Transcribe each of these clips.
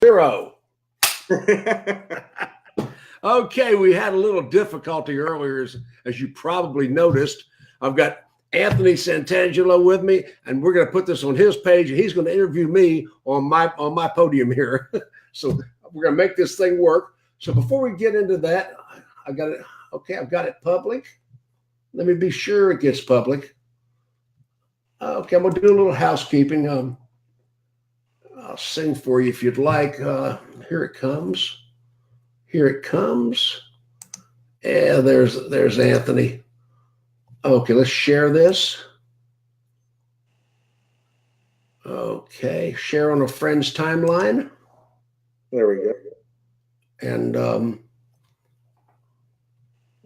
0. Okay, we had a little difficulty earlier, as you probably noticed. I've got Anthony Santangelo with me, and we're going to put this on his page, and he's going to interview me on my podium here. So we're going to make this thing work. So before we get into that, I got it. Okay, I've got it public. Let me be sure it gets public. Okay, I'm going to do a little housekeeping. I'll sing for you if you'd like. Here it comes. Here it comes. Yeah, there's Anthony. Okay, let's share this. Okay, share on a friend's timeline. There we go. And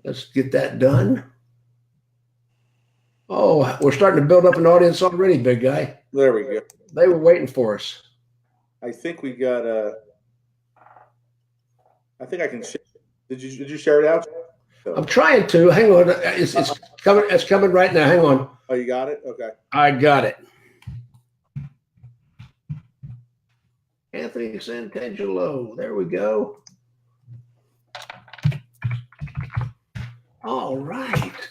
let's get that done. Oh, we're starting to build up an audience already, big guy. There we go. They were waiting for us. I think we got I think I can share. Did you share it out? I'm trying to. Hang on. It's coming. It's coming right now. Hang on. Oh, you got it? Okay. I got it. Anthony Santangelo. There we go. All right.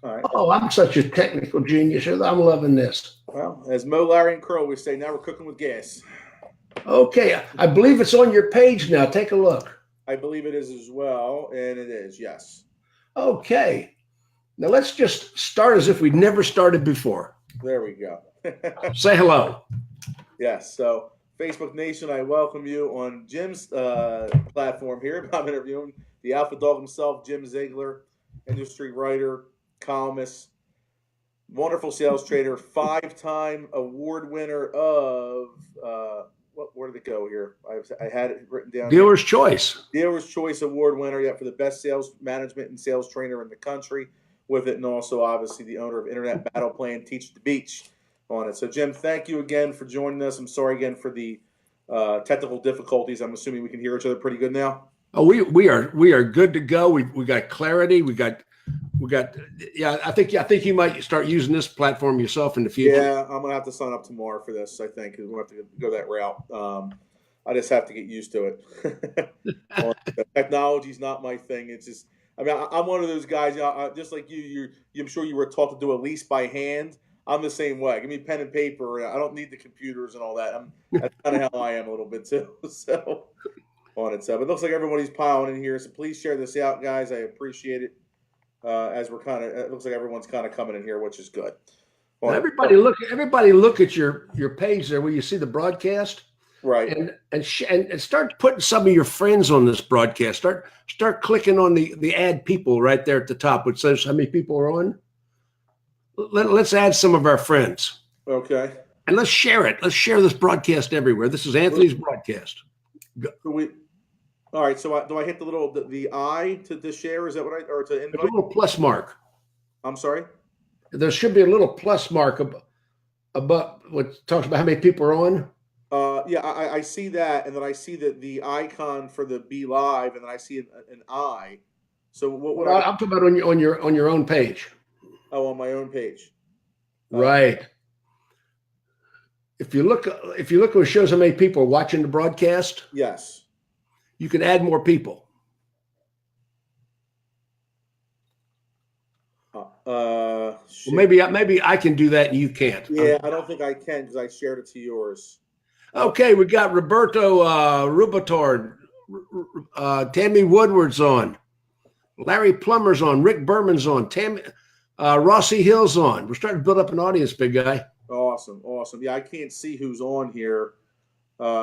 All right. Oh, I'm such a technical genius. I'm loving this. Well, as Mo, Larry, and Crow would say, now we're cooking with gas. Okay. I believe it's on your page now. Take a look. I believe it is as well, and it is, yes. Okay. Now let's just start as if we'd never started before. There we go. Say hello. Yes. So, Facebook Nation, I welcome you on Jim's platform here. I'm interviewing the Alpha Dog himself, Jim Ziegler, industry writer, columnist, wonderful sales trader, 5-time award winner of where did it go here? I had it written down. Dealer's Choice. Dealer's Choice Award winner, yeah, for the best sales management and sales trainer in the country with it, and also obviously the owner of Internet Battle Plan, Teach the Beach on it. So Jim, thank you again for joining us. I'm sorry again for the technical difficulties. I'm assuming we can hear each other pretty good now. Oh, we are good to go. We got clarity. We got. Yeah, I think you might start using this platform yourself in the future. Yeah, I'm gonna have to sign up tomorrow for this. I think because we'll have to go that route. I just have to get used to it. Technology's not my thing. It's just, I mean, I'm one of those guys. Just like you. I'm sure you were taught to do a lease by hand. I'm the same way. Give me pen and paper. I don't need the computers and all that. That's kind of how I am a little bit too. So on it. So it looks like everybody's piling in here. So please share this out, guys. I appreciate it. As we're it looks like everyone's kind of coming in here, which is good. Well, everybody look at your page there where you see the broadcast, right? And start putting some of your friends on this broadcast. Start clicking on the add people right there at the top, which says how many people are on. Let's add some of our friends. Okay. And let's share it. Let's share this broadcast everywhere. This is Anthony's broadcast. All right, so do I hit the little the I to share? Is that what or to invite? There's a little plus mark. I'm sorry. There should be a little plus mark above what talks about how many people are on. Yeah, I see that, and then I see the icon for the Be Live, and then I see an I. So what? I'm talking about on your own page. Oh, on my own page. Right. If you look, it shows how many people are watching the broadcast. Yes. You can add more people. Well, maybe I can do that and you can't. Yeah, I don't think I can because I shared it to yours. Okay, we got Roberto Rubator, Tammy Woodward's on, Larry Plummer's on, Rick Berman's on, Tammy Rossi Hill's on. We're starting to build up an audience, big guy. Awesome. Yeah, I can't see who's on here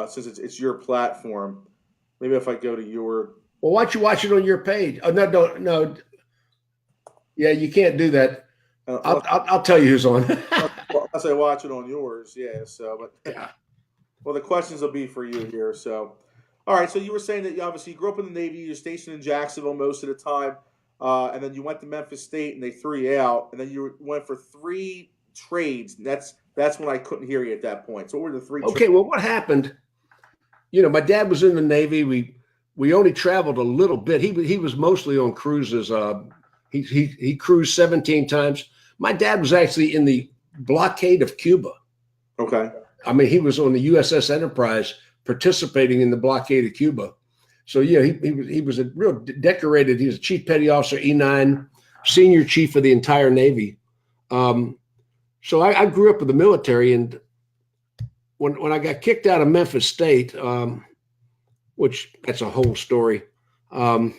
since it's your platform. Maybe if I go to your. Well, why don't you watch it on your page? Oh no. Yeah, you can't do that. I'll tell you who's on. I say watch it on yours. Yeah. So, but yeah. Well, the questions will be for you here. So, all right. So you were saying that you grew up in the Navy. You're stationed in Jacksonville most of the time, and then you went to Memphis State and they threw you out, and then you went for 3 trades. And that's when I couldn't hear you at that point. So what were the 3? Okay. Well, what happened? My dad was in the Navy. We only traveled a little bit. He was mostly on cruises. He cruised 17 times. My dad was actually in the blockade of Cuba. Okay. I mean, he was on the USS Enterprise participating in the blockade of Cuba. So yeah, he was a real decorated. He was a chief petty officer, E9, senior chief of the entire Navy. So I grew up with the military, and when I got kicked out of Memphis State, which that's a whole story. I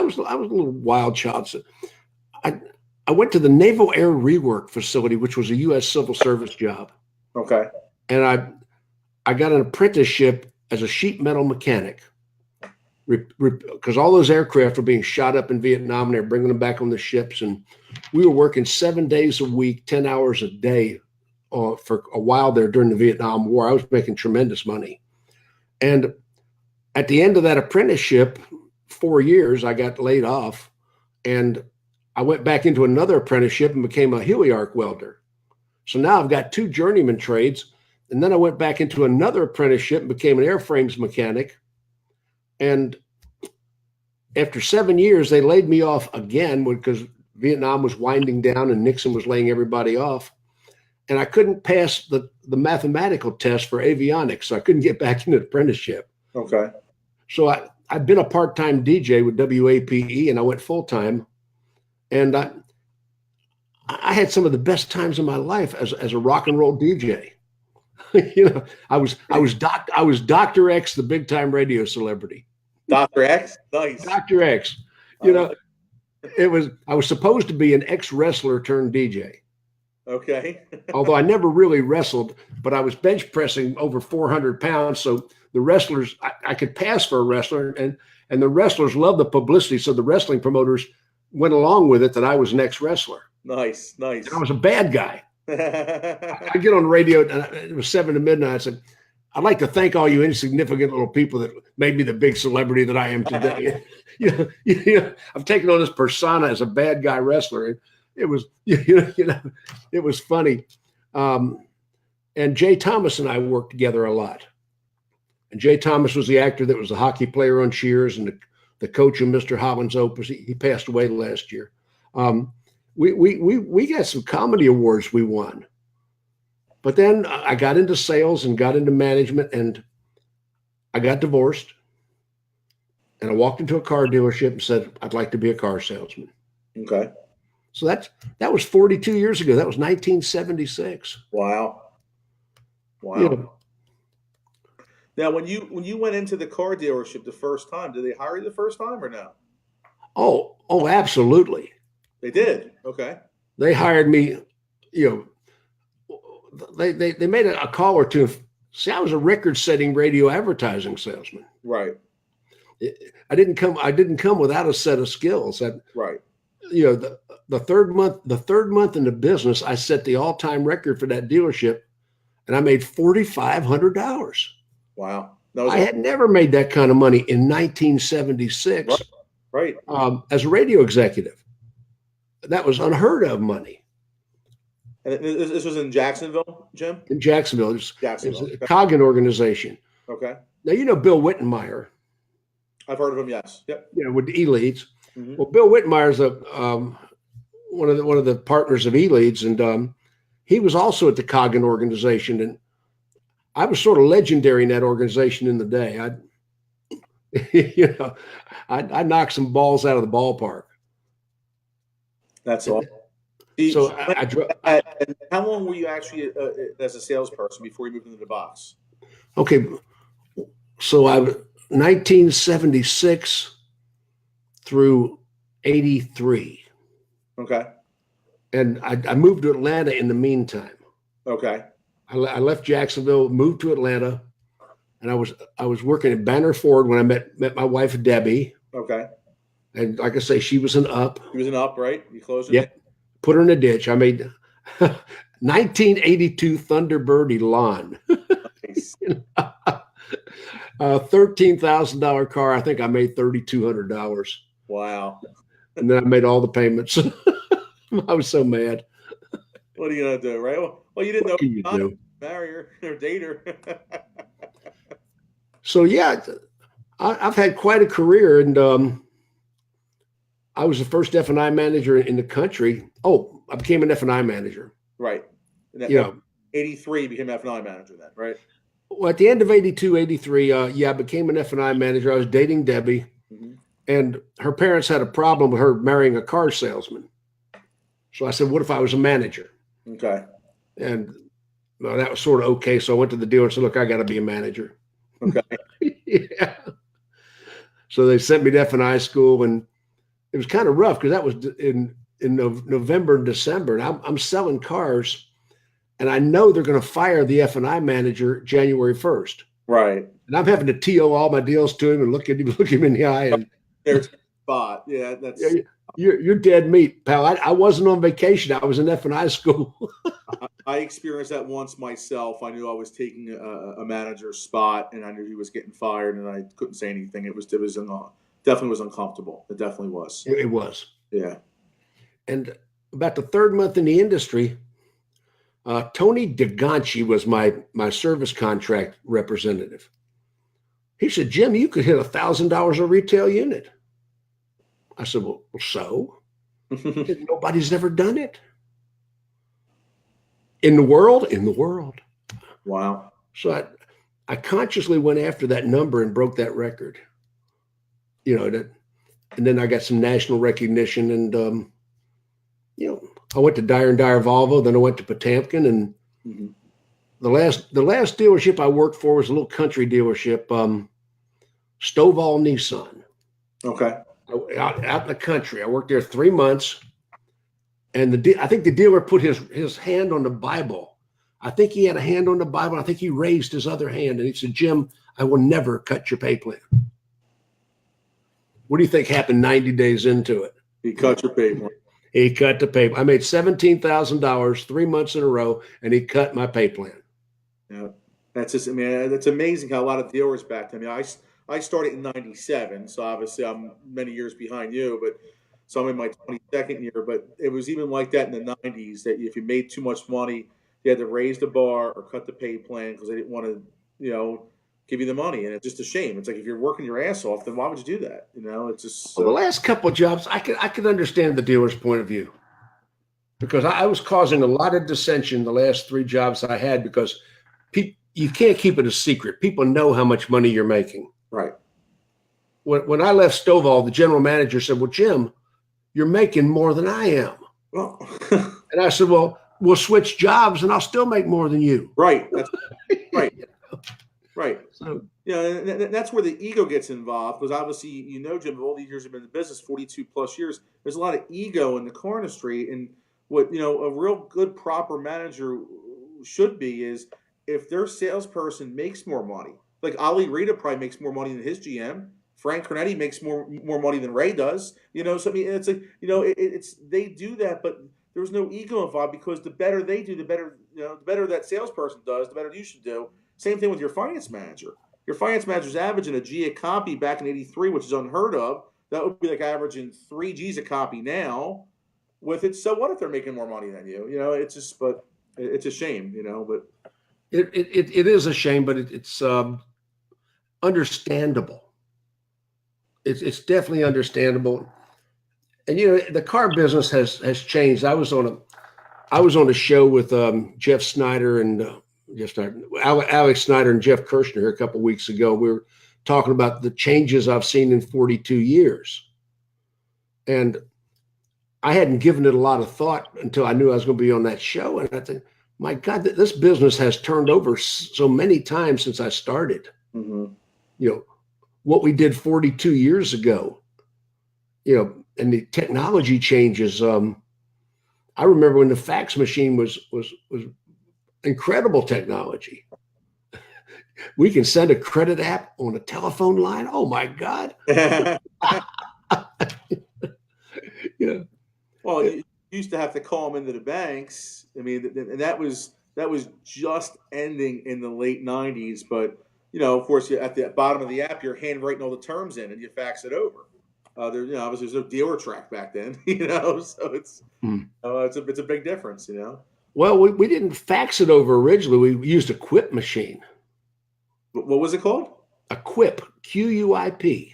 was a little wild child. So I went to the Naval Air Rework Facility, which was a U.S. Civil Service job. Okay. And I got an apprenticeship as a sheet metal mechanic, because all those aircraft were being shot up in Vietnam, and they're bringing them back on the ships. And we were working 7 days a week, 10 hours a day for a while there during the Vietnam War. I was making tremendous money. And at the end of that apprenticeship, 4 years, I got laid off, and I went back into another apprenticeship and became a heli arc welder. So now I've got 2 journeyman trades. And then I went back into another apprenticeship and became an airframes mechanic. And after 7 years, they laid me off again because Vietnam was winding down and Nixon was laying everybody off. And I couldn't pass the mathematical test for avionics, so I couldn't get back into the apprenticeship. Okay. So I've been a part-time DJ with WAPE, and I went full-time. And I had some of the best times of my life as a rock and roll DJ. You know, I was Dr. X, the big time radio celebrity. Dr. X, nice. Dr. X. You know, I was supposed to be an ex-wrestler turned DJ. Okay. Although I never really wrestled, but I was bench pressing over 400 pounds. So the wrestlers, I could pass for a wrestler, and the wrestlers loved the publicity. So the wrestling promoters went along with it that I was an ex-wrestler. Nice. And I was a bad guy. I get on the radio, and it was 7 to midnight. I said, I'd like to thank all you insignificant little people that made me the big celebrity that I am today. I've taken on this persona as a bad guy wrestler. And it was, it was funny. And Jay Thomas and I worked together a lot. And Jay Thomas was the actor that was the hockey player on Cheers and the coach of Mr. Holland's Opus. He passed away last year. We got some comedy awards we won. But then I got into sales and got into management, and I got divorced. And I walked into a car dealership and said, I'd like to be a car salesman. Okay. So that was 42 years ago. That was 1976. Wow. You know, now, when you went into the car dealership the first time, did they hire you the first time or no? Oh, absolutely. They did. Okay. They hired me. They made a call or two. See, I was a record-setting radio advertising salesman. Right. I didn't come without a set of skills. Right. The third month in the business, I set the all-time record for that dealership, and I made $4,500. Wow. I had never made that kind of money in 1976. Right. As a radio executive. That was unheard of money. And this was in Jacksonville, Jim? In Jacksonville. It was a Coggin organization. Okay. Now, you know Bill Wittenmeyer. I've heard of him, yes. Yep. With E-Leads. Mm-hmm. Well, Bill Wittenmeyer's one of the partners of E-Leads, and he was also at the Coggin organization, and I was sort of legendary in that organization in the day. I knocked some balls out of the ballpark. That's all. So and how long were you actually as a salesperson before you moved into the box? Okay, so I was 1976 through 83. Okay. And I moved to Atlanta in the meantime. Okay. I left Jacksonville, moved to Atlanta, and I was working at Banner Ford when I met my wife Debbie. Okay. And like I say, she was an up. She was an up, right? You closed it? Yep. Put her in a ditch. I made 1982 Thunderbird Elan. Nice. $13,000 car. I think I made $3,200. Wow. And then I made all the payments. I was so mad. What are you gonna do, right? Well, you didn't know you do? Marry her or date her. So yeah, I've had quite a career, and I was the first F&I manager in the country. Oh, I became an F&I manager. Right. 83 became F&I manager then, right? Well, at the end of 82, 83, I became an F&I manager. I was dating Debbie, Mhm. and her parents had a problem with her marrying a car salesman. So I said, what if I was a manager? Okay. And well, that was sort of okay. So I went to the dealer and said, look, I got to be a manager. Okay. Yeah. So they sent me to F&I school, and it was kind of rough because that was in November and December. And I'm selling cars, and I know they're going to fire the F&I manager January 1st. Right. And I'm having to TO all my deals to him and look him in the eye. And There's a spot. Yeah, that's. you're dead meat, pal. I wasn't on vacation. I was in F&I school. I experienced that once myself. I knew I was taking a manager's spot, and I knew he was getting fired, and I couldn't say anything. It was definitely was uncomfortable. It definitely was. It was. Yeah. And about the third month in the industry, Tony DeGanchi was my service contract representative. He said, Jim, you could hit $1,000 a retail unit. I said, well so? Nobody's ever done it. In the world? In the world. Wow. So I consciously went after that number and broke that record. And then I got some national recognition, and I went to Dyer & Dyer Volvo, then I went to Potamkin, and the last dealership I worked for was a little country dealership, Stovall Nissan. Okay. Out in the country. I worked there 3 months, and I think the dealer put his hand on the Bible. I think he had a hand on the Bible. I think he raised his other hand, and he said, Jim, I will never cut your pay plan. What do you think happened 90 days into it? He cut your pay plan. He cut the pay. I made $17,000 3 months in a row, and he cut my pay plan. Yeah, that's just. I mean, that's amazing how a lot of dealers back then. I mean, I started in '97, so obviously I'm many years behind you, but so I'm in my 22nd year. But it was even like that in the '90s. That if you made too much money, you had to raise the bar or cut the pay plan because they didn't want to, give you the money. And it's just a shame. It's like if you're working your ass off, then why would you do that? It's just. Well, the last couple of jobs, I could understand the dealer's point of view, because I was causing a lot of dissension the last 3 jobs I had, because you can't keep it a secret. People know how much money you're making. Right. When I left Stovall, the general manager said, well, Jim, you're making more than I am. Well, and I said, well, we'll switch jobs and I'll still make more than you. Right. That's right. Right. So, and that's where the ego gets involved, because obviously, Jim, all these years you've been in the business, 42 plus years, there's a lot of ego in the car industry. And what, a real good, proper manager should be is if their salesperson makes more money, like Ali Rita probably makes more money than his GM. Frank Cornetti makes more money than Ray does. So I mean, it's like, it's they do that, but there's no ego involved, because the better they do, the better that salesperson does, the better you should do. Same thing with your finance manager. Your finance manager's averaging a G a copy back in '83, which is unheard of. That would be like averaging 3 G's a copy now. With it, so what if they're making more money than you? It's just, but it's a shame, But it is a shame, but it's understandable. It's definitely understandable. And the car business has changed. I was on a show with Jeff Snyder and Alex Snyder and Jeff Kirshner a couple of weeks ago. We were talking about the changes I've seen in 42 years. And I hadn't given it a lot of thought until I knew I was going to be on that show. And I think, my God, this business has turned over so many times since I started. Mm-hmm. What we did 42 years ago, and the technology changes. I remember when the fax machine was incredible technology. We can send a credit app on a telephone line. Oh my God. Yeah. Well, you used to have to call them into the banks. I mean, and that was just ending in the late '90s. But of course, at the bottom of the app, you're handwriting all the terms in, and you fax it over. Obviously, there's no dealer track back then. So it's it's a big difference. Well, we didn't fax it over originally. We used a Quip machine. What was it called? A Quip, QUIP.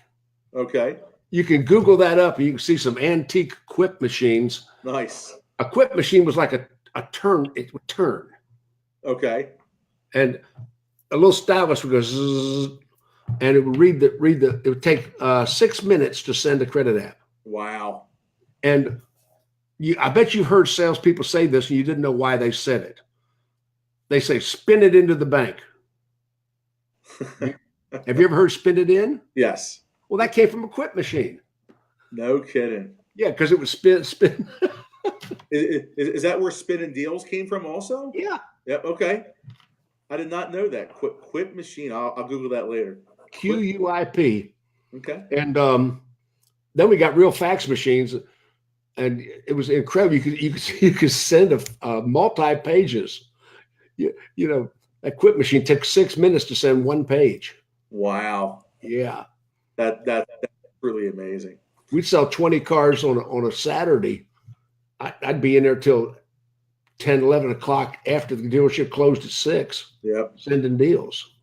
Okay. You can Google that up, and you can see some antique Quip machines. Nice. A Quip machine was like a turn. It would turn. Okay. And a little stylus would go zzz, and it would it would take 6 minutes to send a credit app. Wow. And I bet you've heard salespeople say this and you didn't know why they said it. They say, spin it into the bank. Have you ever heard spin it in? Yes. Well, that came from a quit machine. No kidding. Yeah, because it was spin. Is that where spin and deals came from also? Yeah. Yep. Okay. I did not know that. Quit machine. I'll Google that later. QUIP. Okay. And then we got real fax machines, and it was incredible. You could send a multi pages. You know, that quit machine took 6 minutes to send one page. Wow. Yeah. That's really amazing. We'd sell 20 cars on a Saturday. I'd be in there till 10, 11 o'clock after the dealership closed at 6. Yep. Sending deals.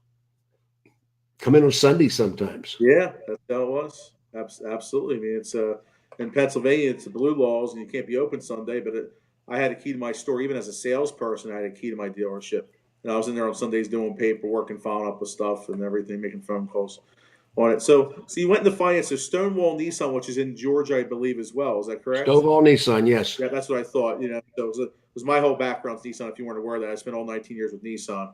Come in on Sunday sometimes. Yeah, that's how it was. Absolutely. I mean, it's in Pennsylvania, it's the blue laws, and you can't be open Sunday. But I had a key to my store, even as a salesperson. I had a key to my dealership, and I was in there on Sundays doing paperwork and following up with stuff and everything, making phone calls on it. So you went into finance. So Stonewall Nissan, which is in Georgia, I believe, as well. Is that correct? Stonewall Nissan, yes. Yeah, that's what I thought. You know, so it was my whole background with Nissan. If you weren't aware of that, I spent all 19 years with Nissan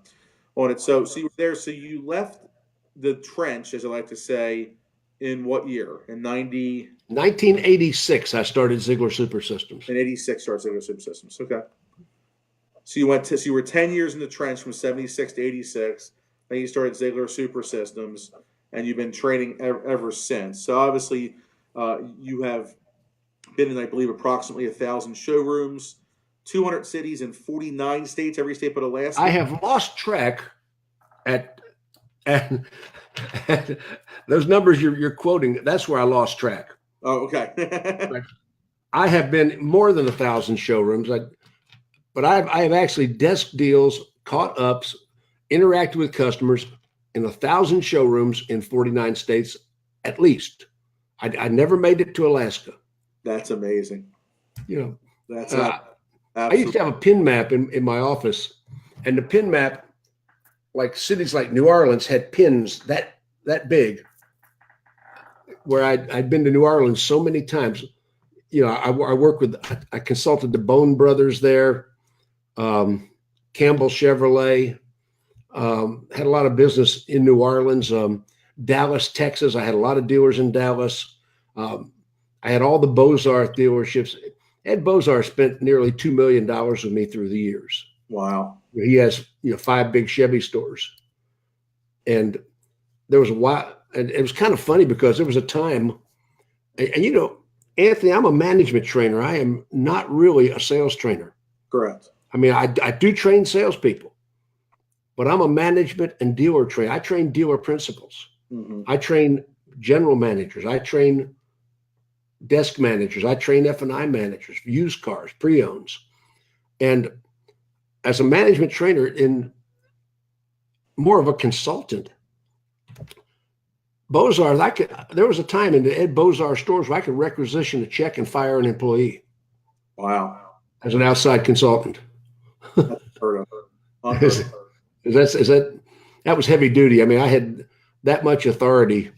on it. So you were there. So you left the trench, as I like to say, in what year? In 1986, I started Ziegler SuperSystems. In 86, started Ziegler SuperSystems. Okay. So you were 10 years in the trench from 76 to 86. Then you started Ziegler SuperSystems, and you've been training ever since. So obviously, you have been in, I believe, approximately 1,000 showrooms, 200 cities in 49 states, every state but Alaska. I have lost track at those numbers you're quoting. That's where I lost track. Oh, okay. I have been more than 1,000 showrooms, but I have actually desk deals, caught ups, interacted with customers in 1,000 showrooms in 49 states at least. I never made it to Alaska. That's amazing. You know, that's I used to have a pin map in my office, and the pin map, like cities like New Orleans, had pins that big. Where I'd been to New Orleans so many times. You know, I consulted the Bone Brothers there, Campbell Chevrolet, had a lot of business in New Orleans, Dallas, Texas. I had a lot of dealers in Dallas. I had all the Beaux-Arts dealerships. Ed Beaux-Arts spent nearly $2 million with me through the years. Wow. He has 5 big Chevy stores. And there was a while, and it was kind of funny because there was a time, and you know, Anthony, I'm a management trainer. I am not really a sales trainer. Correct. I mean, I do train salespeople, but I'm a management and dealer trainer. I train dealer principals. Mm-hmm. I train general managers. I train desk managers. I train F&I managers, used cars, pre-owns. And as a management trainer, in more of a consultant, Beaux-Arts, there was a time in the Ed Beaux-Arts stores where I could requisition a check and fire an employee. Wow. As an outside consultant. Unheard of. That was heavy duty. I mean, I had that much authority.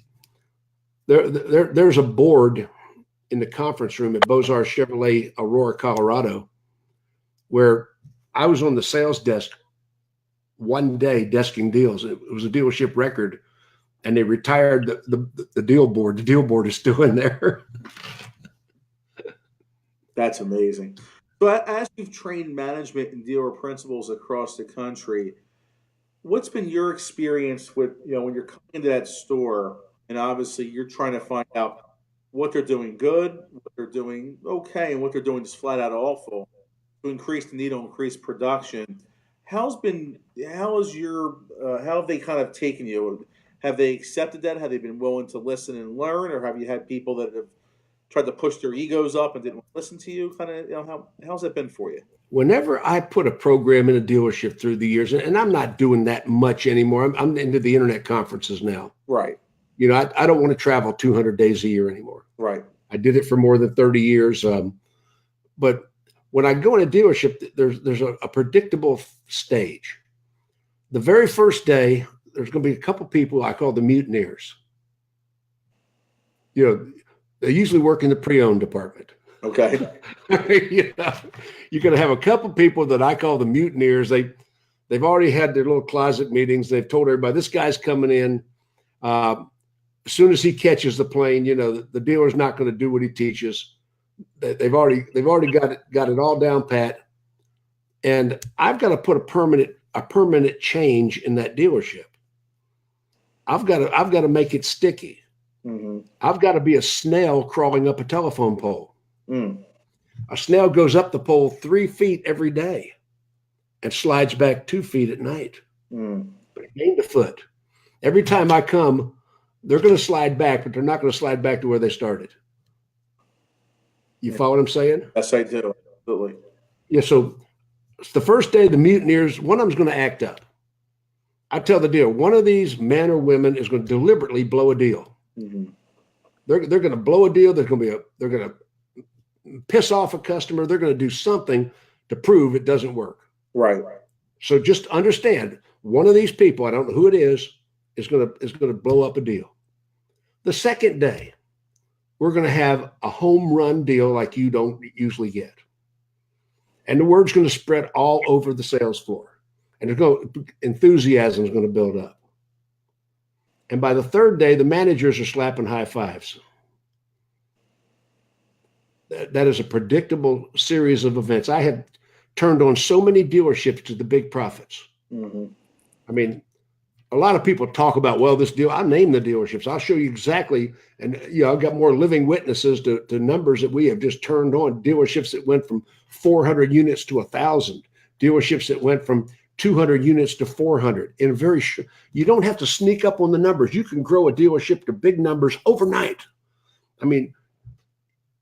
There's a board in the conference room at Beaux-Arts Chevrolet, Aurora, Colorado, where I was on the sales desk one day desking deals. It was a dealership record, and they retired the deal board. The deal board is still in there. That's amazing. So as you've trained management and dealer principals across the country, what's been your experience with, when you're coming into that store and obviously you're trying to find out what they're doing good, what they're doing okay, and what they're doing just flat out awful to increase the needle, increase production. How have they kind of taken you? Have they accepted that? Have they been willing to listen and learn, or have you had people that have tried to push their egos up and didn't listen to you? Kind of, how's that been for you? Whenever I put a program in a dealership through the years, and I'm not doing that much anymore. I'm into the internet conferences now. Right. I don't want to travel 200 days a year anymore. Right. I did it for more than 30 years. But when I go in a dealership, there's a predictable stage. the very first day, there's going to be a couple people I call the mutineers. You know, they usually work in the pre-owned department. Okay. You know, you're going to have a couple people that I call the mutineers. They've already had their little closet meetings. They've told everybody this guy's coming in. As soon as he catches the plane, you know, the dealer's not going to do what he teaches. They've already got it all down pat. And I've got to put a permanent change in that dealership. I've got to make it sticky. Mm-hmm. I've got to be a snail crawling up a telephone pole. Mm. A snail goes up the pole 3 feet every day and slides back 2 feet at night. Mm. But it gained a foot. Every time I come, they're going to slide back, but they're not going to slide back to where they started. You follow what I'm saying? Yes, I do. Absolutely. Yeah, so the first day, the mutineers, one of them's going to act up. I tell the dealer, one of these men or women is going to deliberately blow a deal. Mm-hmm. They're going to blow a deal. They're going to piss off a customer. They're going to do something to prove it doesn't work. Right. So just understand, one of these people, I don't know who it is going to blow up a deal. The second day, we're going to have a home run deal like you don't usually get. And the word's going to spread all over the sales floor. And enthusiasm is going to build up. And by the third day, the managers are slapping high fives. That is a predictable series of events. I have turned on so many dealerships to the big profits. Mm-hmm. I mean, a lot of people talk about, well, this deal, I'll name the dealerships. I'll show you exactly. And, you know, I've got more living witnesses to numbers that we have just turned on. Dealerships that went from 400 units to 1,000. Dealerships that went from 200 units to 400. In a very short, you don't have to sneak up on the numbers. You can grow a dealership to big numbers overnight. I mean,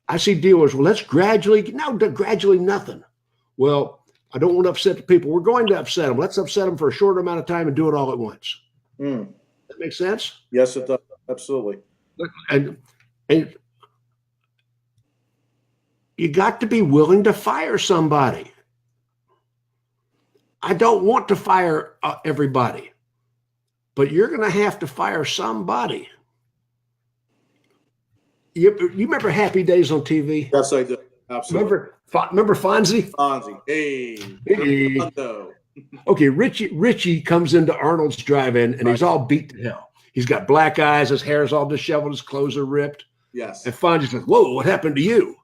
I see dealers, well, let's gradually nothing. Well, I don't want to upset the people. We're going to upset them. Let's upset them for a short amount of time and do it all at once. Mm. That makes sense? Yes, it does. Absolutely. And you got to be willing to fire somebody. I don't want to fire everybody, but you're going to have to fire somebody. You remember Happy Days on TV? Yes, I do. Absolutely. Remember Fonzie? Fonzie. Hey. Okay, Richie comes into Arnold's drive-in and he's all beat to hell. He's got black eyes, his hair's all disheveled, his clothes are ripped. Yes. And Fonzie says, whoa, what happened to you?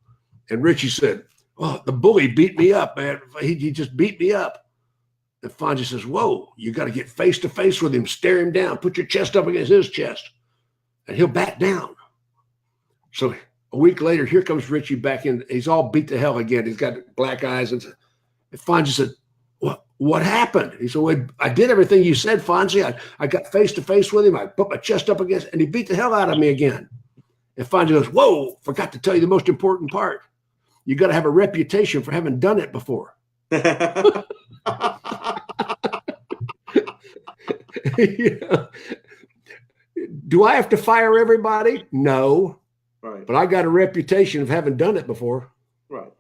And Richie said, oh, the bully beat me up, man. He just beat me up. And Fonzie says, whoa, you got to get face to face with him, stare him down, put your chest up against his chest, and he'll back down. So a week later, here comes Richie back in. He's all beat to hell again. He's got black eyes. And Fonzie said, what happened? He said, well, I did everything you said, Fonzie. I got face to face with him. I put my chest up against, and he beat the hell out of me again. And Fonzie goes, whoa, forgot to tell you the most important part. You got to have a reputation for having done it before. Yeah. Do I have to fire everybody? No. Right. But I got a reputation of having done it before. Right.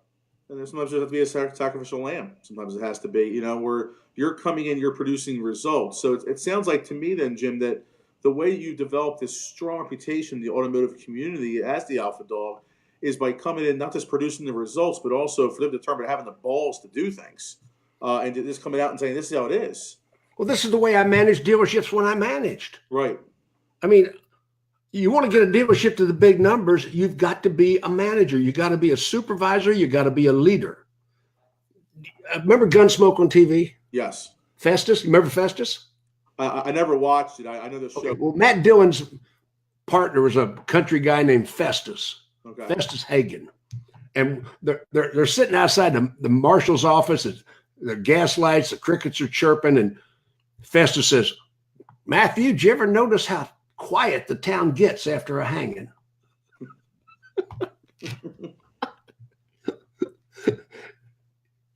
And then sometimes there has to be a sacrificial lamb. Sometimes it has to be, you know, where you're coming in, you're producing results. So it sounds like to me then, Jim, that the way you develop this strong reputation in the automotive community as the Alpha Dog is by coming in, not just producing the results, but also for them to determine having the balls to do things and just coming out and saying, this is how it is. Well, this is the way I managed dealerships when I managed. Right. I mean, you want to get a dealership to the big numbers, you've got to be a manager. You got to be a supervisor. You got to be a leader. Remember Gunsmoke on TV? Yes. Festus? You remember Festus? I never watched it. I know the show. Okay, well, Matt Dillon's partner was a country guy named Festus. Okay. Festus Hagen. And they're sitting outside the marshal's office. The gas lights, the crickets are chirping. And Festus says, Matthew, did you ever notice how quiet the town gets after a hanging?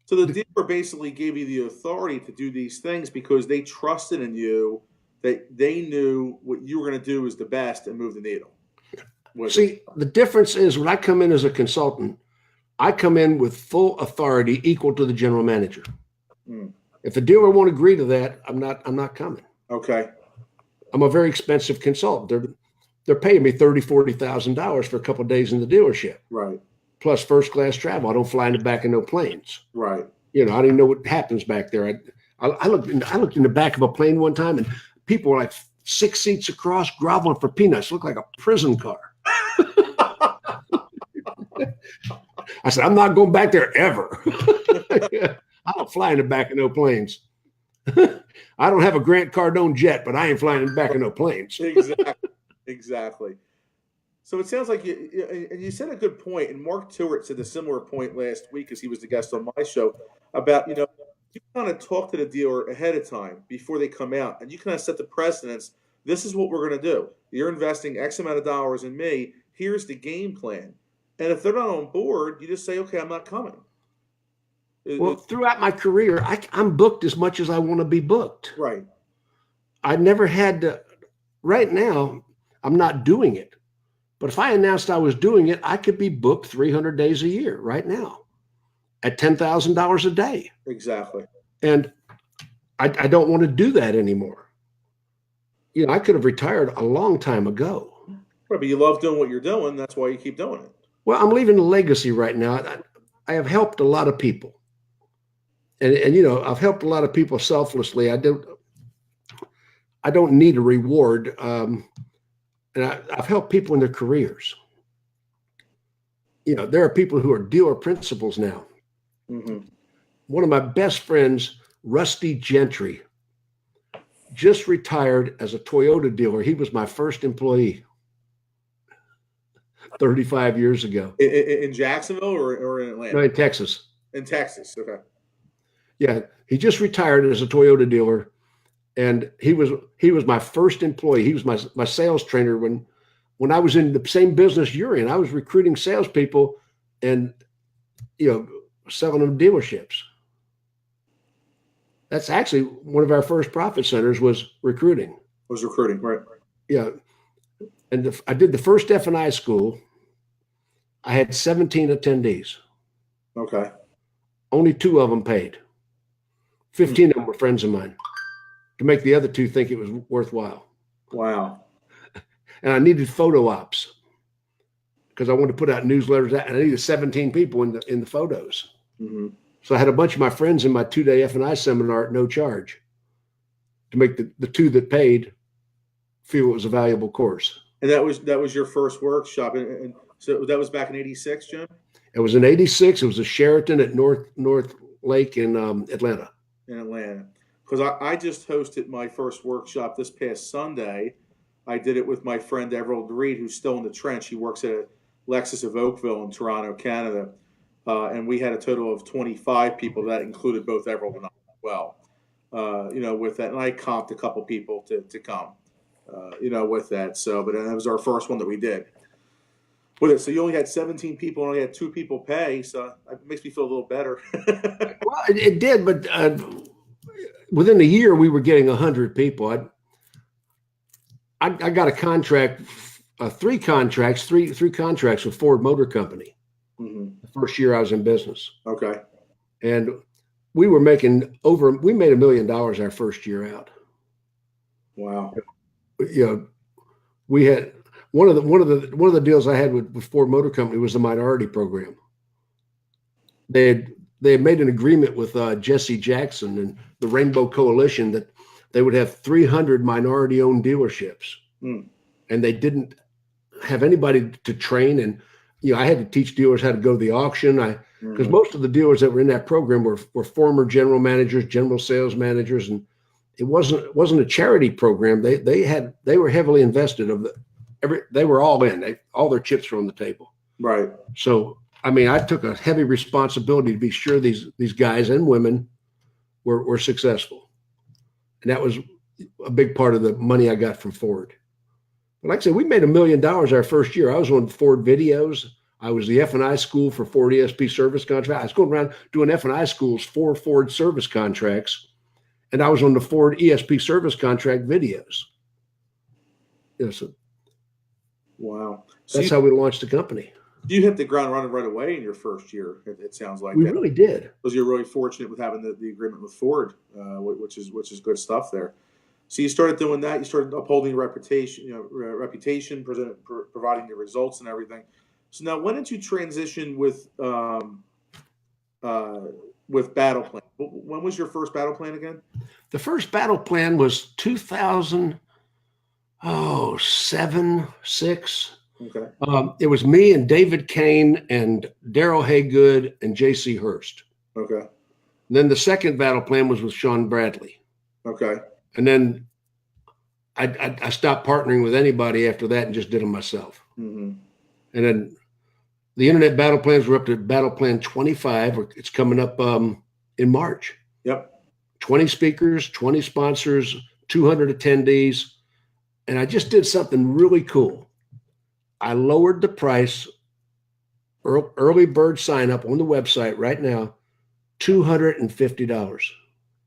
So the dealer basically gave you the authority to do these things because they trusted in you, that they knew what you were going to do was the best and move the needle. See, the difference is when I come in as a consultant, I come in with full authority equal to the general manager. If the dealer won't agree to that, I'm not coming. Okay. I'm a very expensive consultant. They're paying me $30,000-$40,000 for a couple of days in the dealership. Right. Plus first class travel. I don't fly in the back of no planes. Right. I don't even know what happens back there. I looked in the back of a plane one time, and people were like 6 seats across, groveling for peanuts. It looked like a prison car. I said, I'm not going back there ever. I don't fly in the back of no planes. I don't have a Grant Cardone jet, but I ain't flying in the back of no planes. Exactly. So it sounds like you said a good point, and Mark Tewart said a similar point last week as he was the guest on my show about, you kind of talk to the dealer ahead of time before they come out, and you kind of set the precedence. This is what we're going to do. You're investing X amount of dollars in me. Here's the game plan. And if they're not on board, you just say, okay, I'm not coming. Well, throughout my career, I'm booked as much as I want to be booked. Right. I never had to. Right now, I'm not doing it. But if I announced I was doing it, I could be booked 300 days a year right now at $10,000 a day. Exactly. And I don't want to do that anymore. I could have retired a long time ago. Right, but you love doing what you're doing. That's why you keep doing it. Well, I'm leaving a legacy right now. I have helped a lot of people. And I've helped a lot of people selflessly. I don't need a reward. And I've helped people in their careers. There are people who are dealer principals now. Mm-hmm. One of my best friends, Rusty Gentry, just retired as a Toyota dealer. He was my first employee 35 years ago. In Jacksonville or in Atlanta? No, in Texas. In Texas, okay. Yeah, he just retired as a Toyota dealer, and he was my first employee. He was my sales trainer when I was in the same business you're in. I was recruiting salespeople and selling them dealerships. That's actually one of our first profit centers was recruiting. Right? Yeah, and I did the first F&I school. I had 17 attendees. Okay. Only 2 of them paid. 15 of them were friends of mine to make the other 2 think it was worthwhile. Wow. And I needed photo ops because I wanted to put out newsletters, and I needed 17 people in the photos. Mm-hmm. So I had a bunch of my friends in my 2-day F&I seminar at no charge to make the 2 that paid feel it was a valuable course. And that was your first workshop, and so that was back in '86, Jim. It was in '86. It was a Sheraton at North Lake in Atlanta. In Atlanta, because I just hosted my first workshop this past Sunday. I did it with my friend Everald Reed, who's still in the trench. He works at Lexus of Oakville in Toronto, Canada, and we had a total of 25 people. That included both Everald and I as well. With that, and I comped a couple people to come. With that. So, but that was our first one that we did with it. So you only had 17 people, and only had 2 people pay. So it makes me feel a little better. Well, it did, but within a year, we were getting 100 people. I got a contract, 3 contracts with Ford Motor Company. Mm-hmm. The first year I was in business. Okay. And we made $1 million our first year out. Wow. We had one of the deals I had with Ford Motor Company was the minority program. They had made an agreement with Jesse Jackson and the Rainbow Coalition that they would have 300 minority-owned dealerships, and they didn't have anybody to train. And I had to teach dealers how to go to the auction. Because most of the dealers that were in that program were former general managers, general sales managers, and it wasn't a charity program. They were heavily invested. They were all in. All their chips were on the table. Right. So I took a heavy responsibility to be sure these guys and women were successful, and that was a big part of the money I got from Ford. But like I said, we made $1 million our first year. I was on Ford videos. I was the F&I school for Ford ESP service contract. I was going around doing F&I schools for Ford service contracts. And I was on the Ford ESP service contract videos. So wow. that's how we launched the company. You hit the ground running right away in your first year. It sounds like We really did. Because you're really fortunate with having the agreement with Ford, which is good stuff there. So you started doing that. You started upholding your reputation, providing the results and everything. So now, when did you transition with Battle Plan? When was your first Battle Plan again? The first Battle Plan was 2007, 6. Okay. It was me and David Kane and Daryl Haygood and J.C. Hurst. Okay. And then the second Battle Plan was with Sean Bradley. Okay. And then I stopped partnering with anybody after that and just did them myself. Mm-hmm. And then the internet battle plans were up to Battle Plan 25. It's coming up in March. Yep. 20 speakers, 20 sponsors, 200 attendees. And I just did something really cool. I lowered the price, early bird sign up on the website right now, $250.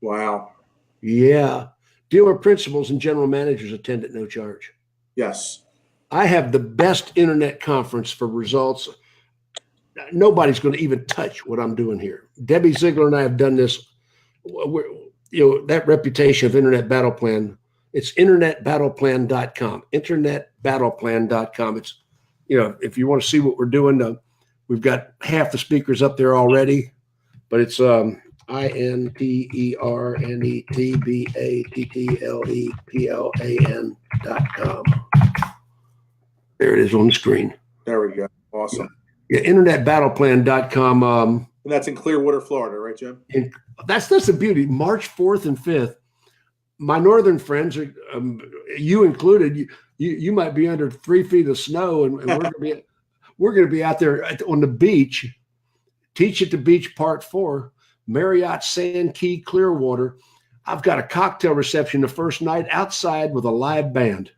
Wow. Yeah. Dealer principals and general managers attend at no charge. Yes. I have the best internet conference for results. Nobody's going to even touch what I'm doing here. Debbie Ziegler and I have done this. That reputation of Internet Battle Plan, it's internetbattleplan.com, internetbattleplan.com. It's, if you want to see what we're doing, we've got half the speakers up there already, but it's internetbattleplan.com. There it is on the screen. There we go. Awesome. Yeah, internetbattleplan.com. And that's in Clearwater, Florida, right, Jim? That's the beauty. March 4th and 5th. My northern friends, are, you included, you might be under 3 feet of snow, and we're going to be out there on the beach. Teach at the Beach Part 4, Marriott Sand Key, Clearwater. I've got a cocktail reception the first night outside with a live band.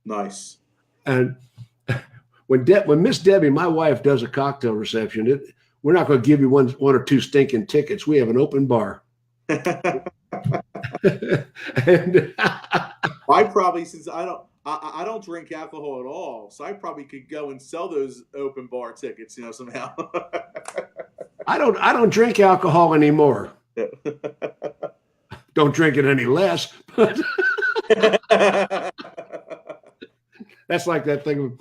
Nice. And when Miss Debbie, my wife, does a cocktail reception, we're not going to give you one or two stinking tickets. We have an open bar. And I probably, since I don't drink alcohol at all, so I probably could go and sell those open bar tickets, somehow. I don't drink alcohol anymore. Don't drink it any less, but that's like that thing.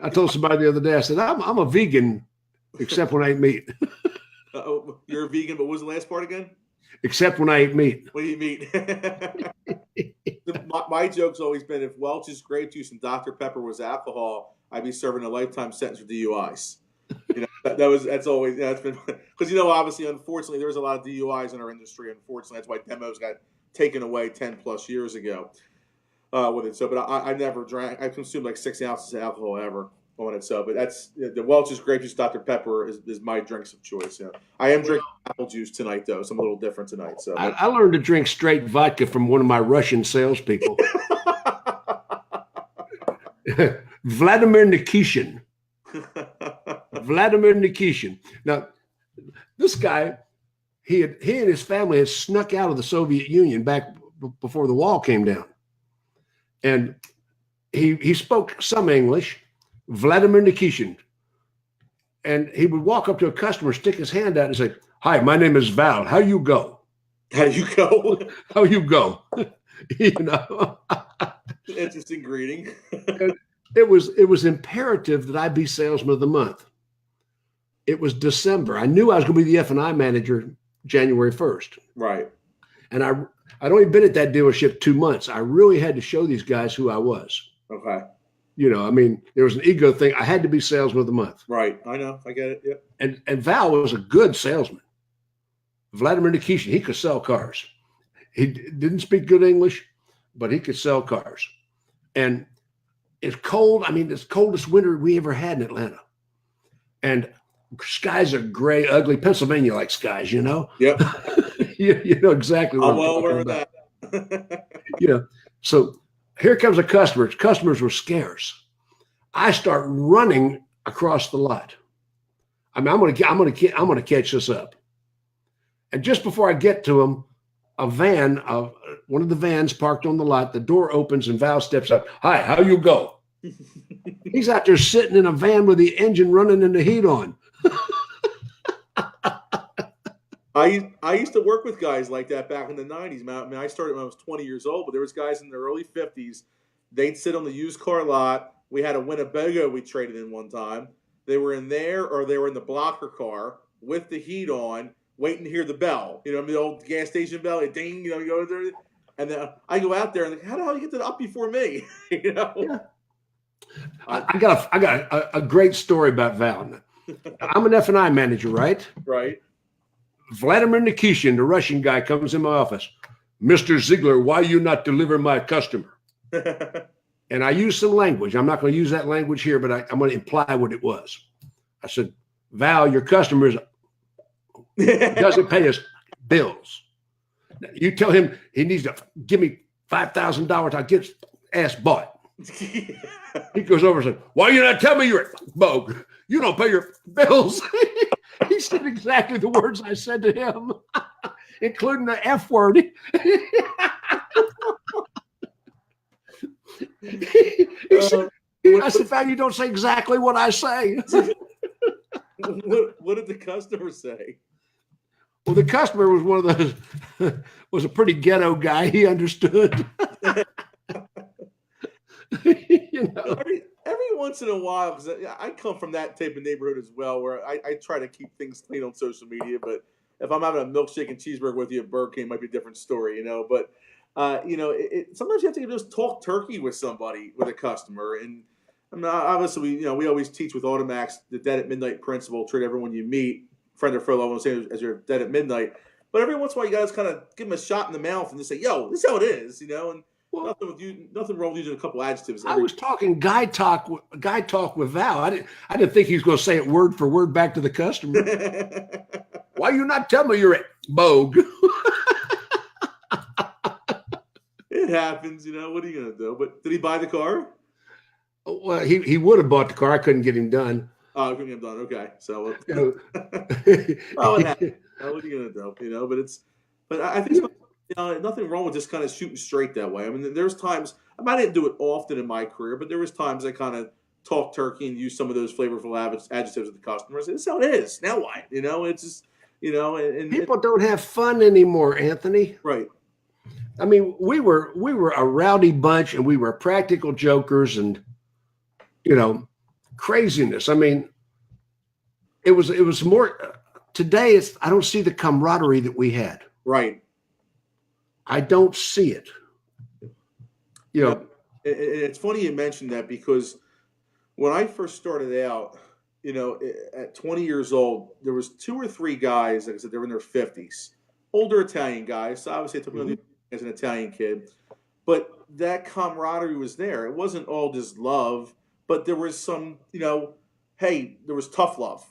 I told somebody the other day, I said, I'm a vegan, except when I eat meat. You're a vegan, but what was the last part again? Except when I eat meat. What do you mean? My joke's always been, if Welch's grape juice and Dr. Pepper was alcohol, I'd be serving a lifetime sentence for DUIs. That's always, it's been, because obviously, unfortunately, there's a lot of DUIs in our industry. Unfortunately, that's why demos got taken away 10 plus years ago with it. So, but I never drank. I consumed like 6 ounces of alcohol ever on it. So, but that's the Welch's grape juice, Dr. Pepper is my drinks of choice. I am drinking apple juice tonight though, so I'm a little different tonight. So I learned to drink straight vodka from one of my Russian salespeople, Vladimir Nikishin. Vladimir Nikishin. Now, this guy, he and his family had snuck out of the Soviet Union back before the wall came down, and he spoke some English. Vladimir Nikishin. And he would walk up to a customer, stick his hand out and say, "Hi, my name is Val. How you go? How you go? How you go?" Interesting greeting. It was imperative that I be salesman of the month. It was December. I knew I was going to be the F&I manager January 1st. Right. And I'd only been at that dealership 2 months. I really had to show these guys who I was. Okay. There was an ego thing. I had to be salesman of the month. Right. I know. I get it. Yep. And Val was a good salesman. Vladimir Nikishin, he could sell cars. He didn't speak good English, but he could sell cars. And it's cold. It's the coldest winter we ever had in Atlanta. And skies are gray, ugly. Pennsylvania like skies, Yep. you know exactly what I'm well aware of that. So here comes a customer. Customers were scarce. I start running across the lot. I'm going to catch this up. And just before I get to him, one of the vans parked on the lot. The door opens and Val steps up. "Hi, how you go?" He's out there sitting in a van with the engine running and the heat on. I used to work with guys like that back in the 90s. I mean, I started when I was 20 years old, but there was guys in their early 50s. They'd sit on the used car lot. We had a Winnebago we traded in one time. They were in there, or they were in the blocker car with the heat on, waiting to hear the bell. You know, the old gas station bell, ding, you know, you go there. And then I go out there and how the hell you get up before me? You know? Yeah. I got a great story about Val. I'm an F&I manager, right? Right. Vladimir Nikishin, the Russian guy, comes in my office. Mr. Ziegler, why you not deliver my customer? And I use some language. I'm not going to use that language here, but I'm going to imply what it was. I said, Val, your customer doesn't pay his bills. You tell him he needs to give me $5,000. I'll get his ass bought. He goes over and says, why you not tell me you're Dawg? You don't pay your bills. He said exactly the words I said to him, including the F word. I said, Val, you don't say exactly what I say. What did the customer say? Well, the customer was one of those, was a pretty ghetto guy. He understood. You know. Every once in a while, because I come from that type of neighborhood as well, where I try to keep things clean on social media. But if I'm having a milkshake and cheeseburger with you at Burger King, it might be a different story, you know. But you know, sometimes you have to just talk turkey with somebody, with a customer. And I mean, obviously, we always teach with Automax the dead at midnight principle: treat everyone you meet, friend or foe, I won't say as you're dead at midnight. But every once in a while, you guys kind of give them a shot in the mouth and just say, "Yo, this is how it is," you know. And nothing wrong with using a couple adjectives. I was talking guy talk with Val. I didn't think he was going to say it word for word back to the customer. Why you not tell me you're at Dawg? It happens, you know. What are you gonna do? But did he buy the car? Well, he would have bought the car. I couldn't get him done. Oh, I couldn't get him done. Okay, so Oh, it happens. What are you gonna do? You know, but I think nothing wrong with just kind of shooting straight that way. I mean, there's times I didn't do it often in my career, but there was times I kind of talk turkey and use some of those flavorful adjectives with the customers. This is how it is. Now what? You know, it's just and people don't have fun anymore, Anthony. Right. I mean, we were a rowdy bunch, and we were practical jokers, and craziness. I mean, it was more. Today, I don't see the camaraderie that we had. Right. I don't see it. It's funny you mentioned that, because when I first started out, at 20 years old, there was 2 or 3 guys, like I said, they were in their 50s, older Italian guys. So obviously, it took me as an Italian kid, but that camaraderie was there. It wasn't all just love, but there was some, hey, there was tough love.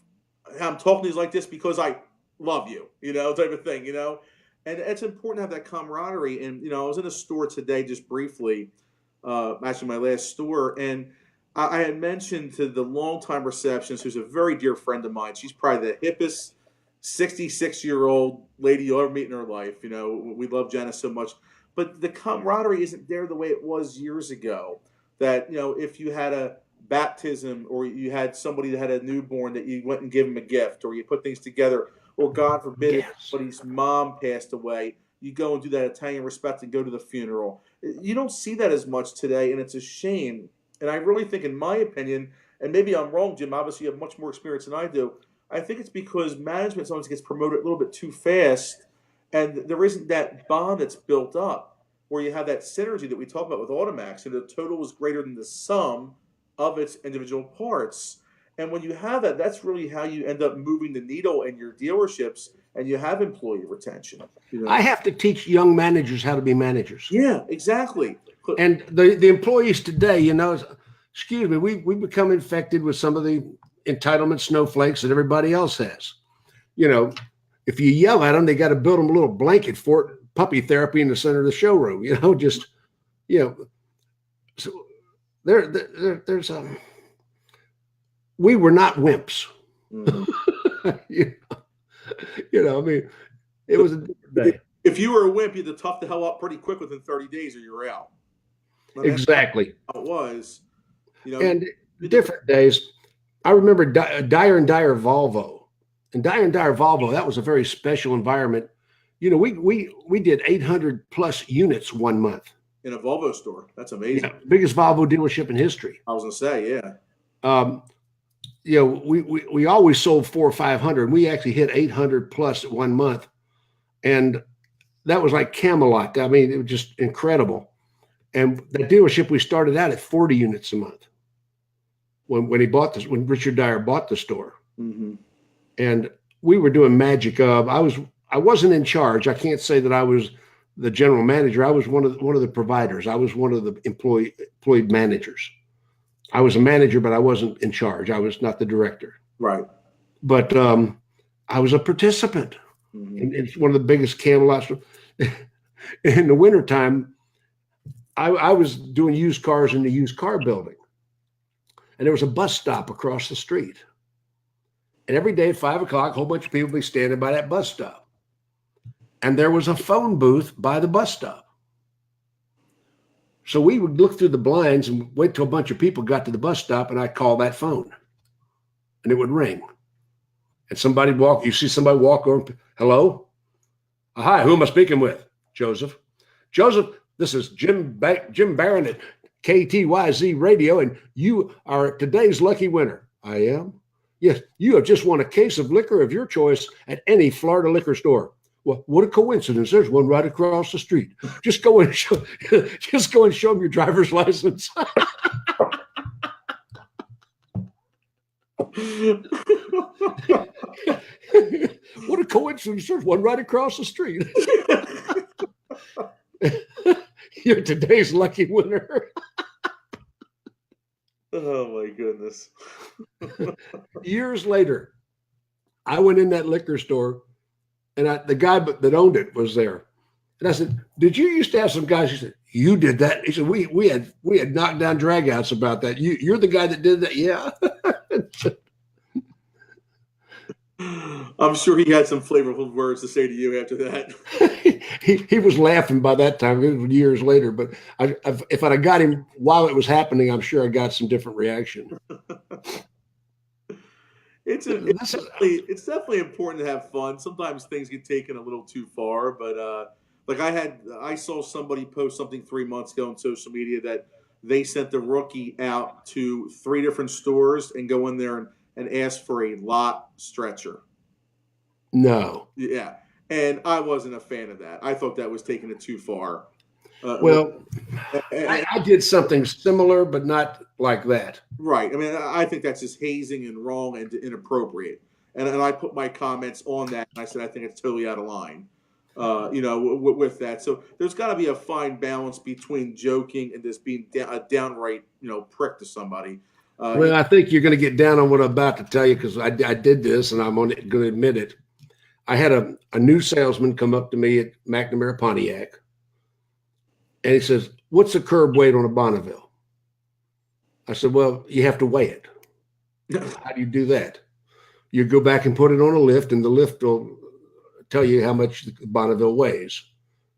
I'm talking to you like this because I love you, type of thing, And it's important to have that camaraderie. And, I was in a store today just briefly, actually my last store, and I had mentioned to the longtime receptionist, who's a very dear friend of mine. She's probably the hippest 66-year-old lady you'll ever meet in her life. We love Janice so much. But the camaraderie isn't there the way it was years ago. That, if you had a baptism, or you had somebody that had a newborn, that you went and gave them a gift, or you put things together, or God forbid, if somebody's mom passed away, you go and do that Italian respect and go to the funeral. You don't see that as much today, and it's a shame. And I really think, in my opinion, and maybe I'm wrong, Jim, obviously you have much more experience than I do, I think it's because management sometimes gets promoted a little bit too fast, and there isn't that bond that's built up, where you have that synergy that we talk about with Automax, and the total is greater than the sum of its individual parts. And when you have that, that's really how you end up moving the needle in your dealerships, and you have employee retention. I have to teach young managers how to be managers. Yeah, exactly. And the employees today, excuse me, we become infected with some of the entitlement snowflakes that everybody else has. If you yell at them, they got to build them a little blanket for it, puppy therapy in the center of the showroom. So there's we were not wimps. I mean, it was a different day. If you were a wimp, you'd have toughed the hell up pretty quick within 30 days, or you're out. Exactly. How it was. And different days. I remember Dyer and Dyer Volvo, and Dyer and Dyer Volvo. That was a very special environment. You know, we did 800 plus units one month in a Volvo store. That's amazing. Yeah, biggest Volvo dealership in history. I was gonna say, yeah. You know, we always sold 400 or 500. We actually hit 800 plus one month, and that was like Camelot. I mean, it was just incredible. And the dealership, we started out at 40 units a month when he bought this, when Richard Dyer bought the store. Mm-hmm. And we were doing magic. I wasn't in charge. I can't say that I was the general manager. I was one of the providers. I was one of the employee managers. I was a manager, but I wasn't in charge. I was not the director. Right. But I was a participant. Mm-hmm. It's one of the biggest Camelots. In the wintertime, I was doing used cars in the used car building. And there was a bus stop across the street. And every day at 5 o'clock, a whole bunch of people would be standing by that bus stop. And there was a phone booth by the bus stop. So we would look through the blinds and wait till a bunch of people got to the bus stop, and I'd call that phone. And it would ring. And you see somebody walk over, hello? Hi, who am I speaking with? Joseph. Joseph, this is Jim Barron at KTYZ Radio, and you are today's lucky winner. I am? Yes, you have just won a case of liquor of your choice at any Florida liquor store. Well, what a coincidence. There's one right across the street. Just go and show them your driver's license. What a coincidence. There's one right across the street. You're today's lucky winner. Oh my goodness. Years later, I went in that liquor store, and the guy that owned it was there. And I said, did you used to have some guys? He said, you did that? He said, we had knocked down dragouts about that. You're the guy that did that? Yeah. I'm sure he had some flavorful words to say to you after that. he was laughing by that time. It was years later, but if I'd have got him while it was happening, I'm sure I got some different reaction. It's definitely important to have fun. Sometimes things get taken a little too far, but like I saw somebody post something 3 months ago on social media that they sent the rookie out to 3 different stores and go in there and ask for a lot stretcher. No. Yeah. And I wasn't a fan of that. I thought that was taking it too far. I did something similar, but not like that. Right. I mean, I think that's just hazing and wrong and inappropriate. And I put my comments on that, and I said I think it's totally out of line, with that. So there's got to be a fine balance between joking and just being a downright, prick to somebody. I think you're going to get down on what I'm about to tell you because I did this, and I'm going to admit it. I had a new salesman come up to me at McNamara Pontiac, and he says, what's the curb weight on a Bonneville? I said, well, you have to weigh it. How do you do that? You go back and put it on a lift, and the lift will tell you how much the Bonneville weighs.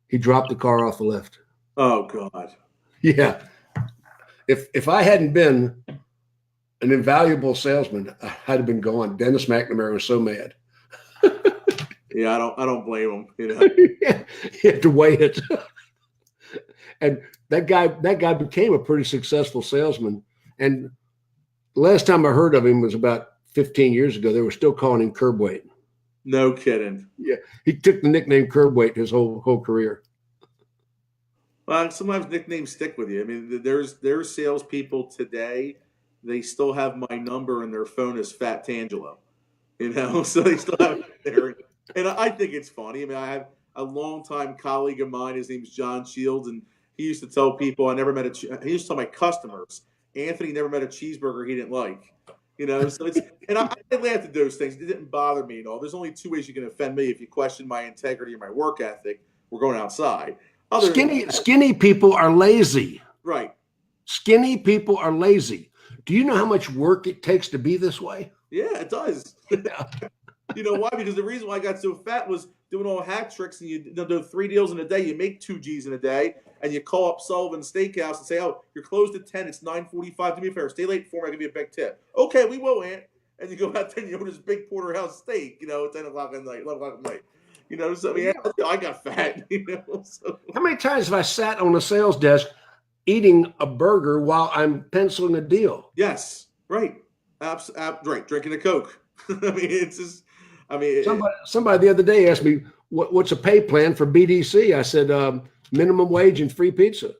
He dropped the car off the lift. Oh, God. Yeah. If I hadn't been an invaluable salesman, I'd have been gone. Dennis McNamara was so mad. Yeah, I don't blame him. He had to weigh it. And that guy became a pretty successful salesman. And the last time I heard of him was about 15 years ago. They were still calling him curb weight. No kidding. Yeah, he took the nickname curb weight his whole career. Well, sometimes nicknames stick with you. I mean, there's salespeople today. They still have my number in their phone as Fat Tangelo. So they still have it there. And I think it's funny. I mean, I have a longtime colleague of mine. His name's John Shields, and he used to tell people he used to tell my customers, Anthony never met a cheeseburger he didn't like. So and I laughed at those things. It didn't bother me at all. There's only 2 ways you can offend me. If you question my integrity or my work ethic, we're going outside. Skinny people are lazy. Right. Skinny people are lazy. Do you know how much work it takes to be this way? Yeah, it does. You know why? Because the reason why I got so fat was doing all hack tricks, and you do 3 deals in a day. You make 2 G's in a day, and you call up Sullivan's Steakhouse and say, "Oh, you're closed at 10. It's 9:45. Do me a favor, stay late for me. I'll give you a big tip." "Okay, we will, Aunt." And you go out there and you order this big porterhouse steak, at 10 o'clock at night, 11 o'clock at night. So I got fat. So. How many times have I sat on a sales desk eating a burger while I'm penciling a deal? Yes, right. Right. Drinking a Coke. It's just. Somebody the other day asked me, what's a pay plan for BDC? I said, minimum wage and free pizza.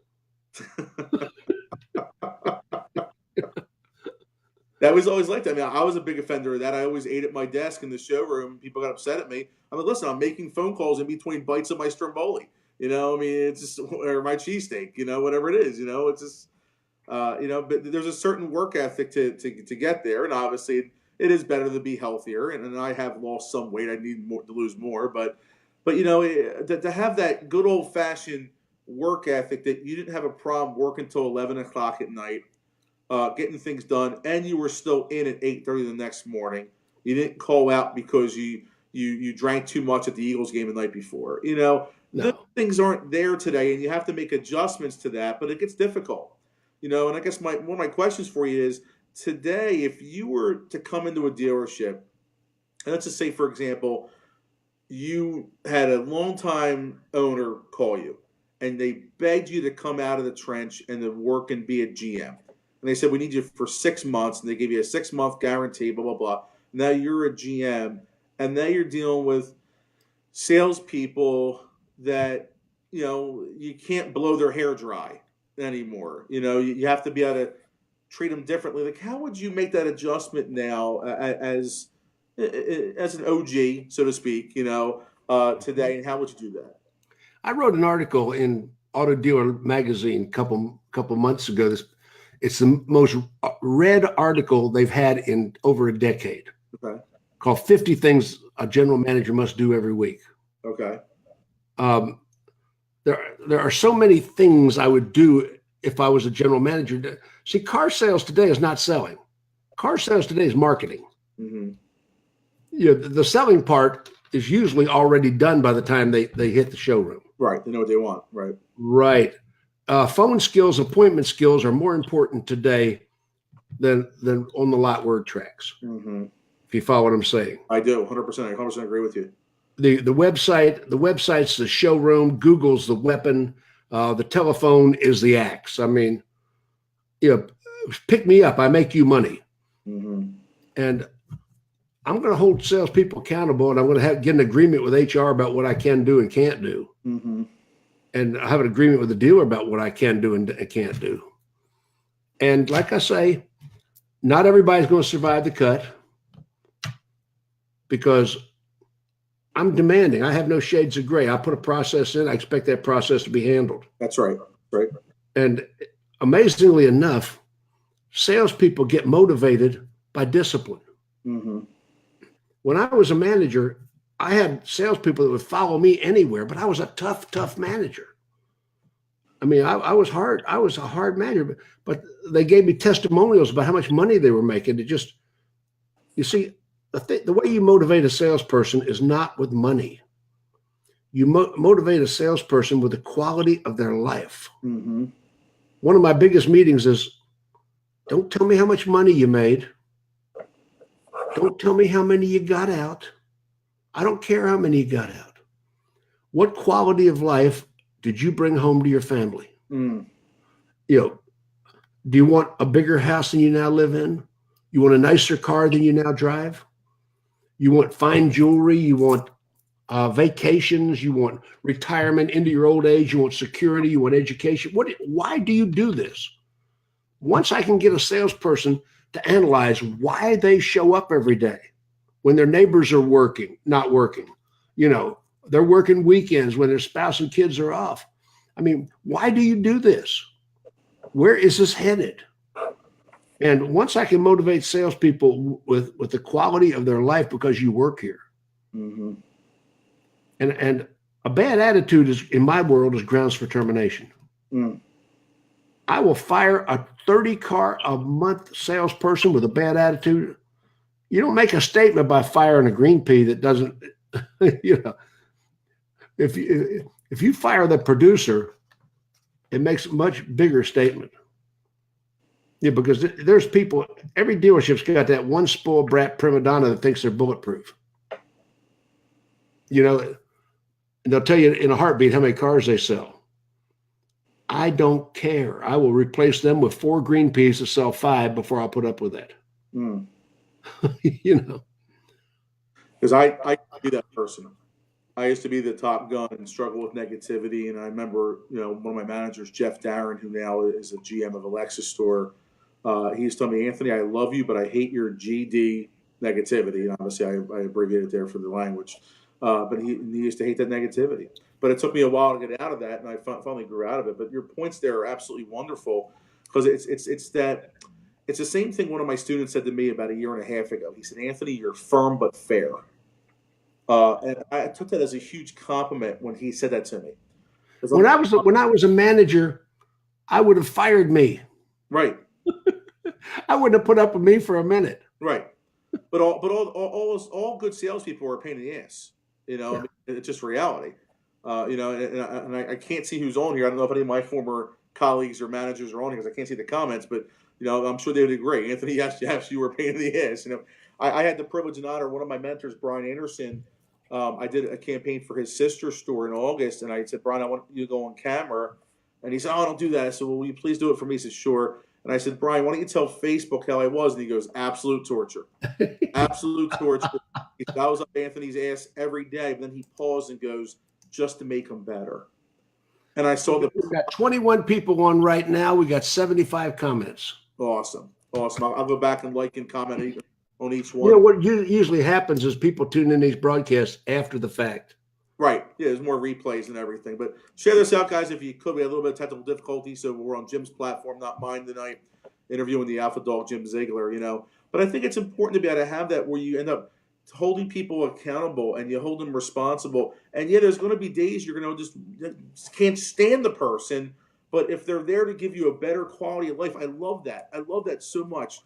That was always like that. I was a big offender of that. I always ate at my desk in the showroom. People got upset at me. I'm like, listen, I'm making phone calls in between bites of my stromboli. It's just, or my cheesesteak, whatever it is, it's just, but there's a certain work ethic to get there. And obviously it is better to be healthier. And I have lost some weight. I need to lose more, but to have that good old fashioned work ethic that you didn't have a problem working till 11 o'clock at night, getting things done, and you were still in at 8:30 the next morning. You didn't call out because you drank too much at the Eagles game the night before. No. Those things aren't there today, and you have to make adjustments to that, but it gets difficult. And I guess one of my questions for you is, today, if you were to come into a dealership, and let's just say, for example, you had a longtime owner call you, and they begged you to come out of the trench and to work and be a GM. And they said, we need you for 6 months, and they gave you a 6-month guarantee, blah, blah, blah. Now you're a GM, and now you're dealing with salespeople that, you can't blow their hair dry anymore. You have to be able to treat them differently. Like, how would you make that adjustment now as an OG, so to speak, today, and how would you do that? I wrote an article in Auto Dealer magazine a couple months ago. It's the most read article they've had in over a decade. Okay. Called 50 Things a General Manager Must Do Every Week. Okay. There are so many things I would do if I was a general manager. See, car sales today is not selling. Car sales today is marketing. Mm-hmm. The selling part is usually already done by the time they hit the showroom. Right. They know what they want. Right. Right. Phone skills, appointment skills are more important today than on the lot word tracks. Mm-hmm. If you follow what I'm saying. I do. 100%. I 100% agree with you. The website's the showroom. Google's the weapon. The telephone is the axe. Pick me up. I make you money. Mm-hmm. And I'm going to hold salespeople accountable, and I'm going to get an agreement with HR about what I can do and can't do. Mm-hmm. And I have an agreement with the dealer about what I can do and can't do. And like I say, not everybody's going to survive the cut because I'm demanding. I have no shades of gray. I put a process in. I expect that process to be handled. That's right. Right. And amazingly enough, salespeople get motivated by discipline. Mm-hmm. When I was a manager, I had salespeople that would follow me anywhere, but I was a tough manager. I was hard. I was a hard manager, but they gave me testimonials about how much money they were making. You see, the way you motivate a salesperson is not with money. You motivate a salesperson with the quality of their life. Mm-hmm. One of my biggest meetings is, don't tell me how much money you made. Don't tell me how many you got out. I don't care how many you got out. What quality of life did you bring home to your family? Mm. Do you want a bigger house than you now live in? You want a nicer car than you now drive? You want fine jewelry? You want vacations? You want retirement into your old age? You want security? You want education? Why do you do this? Once I can get a salesperson to analyze why they show up every day when their neighbors are not working, they're working weekends when their spouse and kids are off. Why do you do this? Where is this headed? And once I can motivate salespeople with the quality of their life because you work here, mm-hmm. and a bad attitude in my world is grounds for termination. Mm. I will fire a 30 car a month salesperson with a bad attitude. You don't make a statement by firing a green pea that doesn't, If you fire the producer it makes a much bigger statement. Yeah, because there's people, every dealership's got that one spoiled brat prima donna that thinks they're bulletproof. You know, and they'll tell you in a heartbeat how many cars they sell. I don't care. I will replace them with 4 green peas to sell 5 before I'll put up with that. Mm. You know, Because I be that person. I used to be the top gun and struggle with negativity. And I remember, one of my managers, Jeff Darren, who now is a GM of a Lexus store, he used to tell me, Anthony, I love you, but I hate your GD negativity. And obviously, I abbreviated there for the language. But he used to hate that negativity. But it took me a while to get out of that, and I finally grew out of it. But your points there are absolutely wonderful, because it's the same thing one of my students said to me about a year and a half ago. He said, Anthony, you're firm but fair. And I took that as a huge compliment when he said that to me. When I was a manager, I would have fired me. Right. I wouldn't have put up with me for a minute. Right. But all good salespeople are a pain in the ass. Yeah. I mean, it's just reality. And I can't see who's on here. I don't know if any of my former colleagues or managers are on here because I can't see the comments, but I'm sure they would agree. Anthony, yes, you were a pain in the ass. I had the privilege and honor. One of my mentors, Brian Anderson, I did a campaign for his sister's store in August, and I said, Brian, I want you to go on camera. And he said, oh, don't do that. I said, well, will you please do it for me? He said, sure. And I said, Brian, why don't you tell Facebook how I was? And he goes, absolute torture. Absolute torture. He said, I was up Anthony's ass every day. But then he paused and goes, just to make him better. And I saw that we've got 21 people on right now. We got 75 comments. Awesome. I'll go back and like and comment on each one. What usually happens is people tune in these broadcasts after the fact. Right. Yeah, there's more replays and everything. But share this out, guys, if you could. We had a little bit of technical difficulty, so we're on Jim's platform, not mine tonight, interviewing the Alpha Dog, Jim Ziegler, But I think it's important to be able to have that where you end up holding people accountable and you hold them responsible. And yeah, there's going to be days you're going to just can't stand the person, but if they're there to give you a better quality of life, I love that. I love that so much.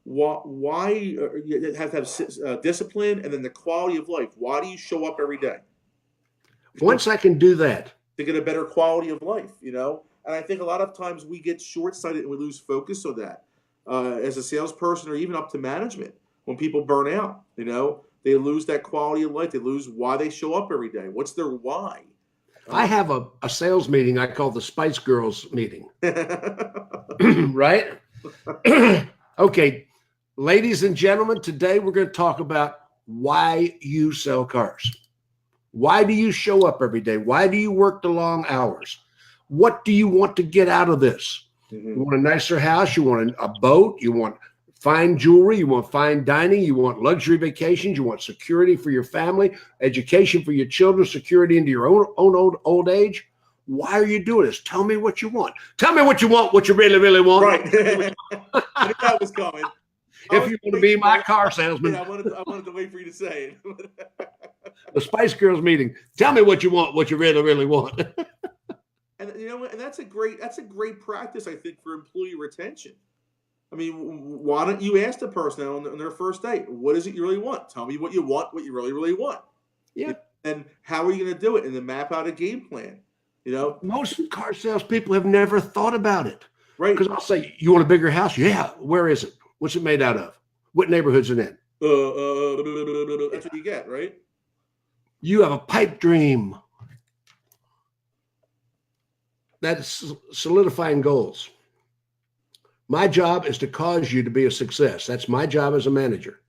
Why you have to have discipline and then the quality of life? Why do you show up every day? Once I can do that, to get a better quality of life, And I think a lot of times we get short-sighted and we lose focus on that as a salesperson or even up to management. When people burn out, they lose that quality of life. They lose why they show up every day. What's their why? I have a sales meeting I call the Spice Girls meeting. Right? Okay. Ladies and gentlemen, today we're going to talk about why you sell cars. Why do you show up every day? Why do you work the long hours? What do you want to get out of this? Mm-hmm. You want a nicer house? You want a boat? You want fine jewelry? You want fine dining? You want luxury vacations? You want security for your family, education for your children, security into your own old age? Why are you doing this? Tell me what you want. Tell me what you want, what you really, really want. Right. I knew that was coming. If you want to be my car salesman. Yeah, I wanted to wait for you to say it. The Spice Girls meeting. Tell me what you want, what you really, really want. And and that's a great practice, I think, for employee retention. I mean, why don't you ask the person on their first date, what is it you really want? Tell me what you want, what you really, really want. Yeah. And how are you going to do it? And then map out a game plan. Most car salespeople have never thought about it. Right. Because I'll say, you want a bigger house? Yeah. Where is it? What's it made out of? What neighborhood's it in? That's what you get, right? You have a pipe dream. That's solidifying goals. My job is to cause you to be a success. That's my job as a manager.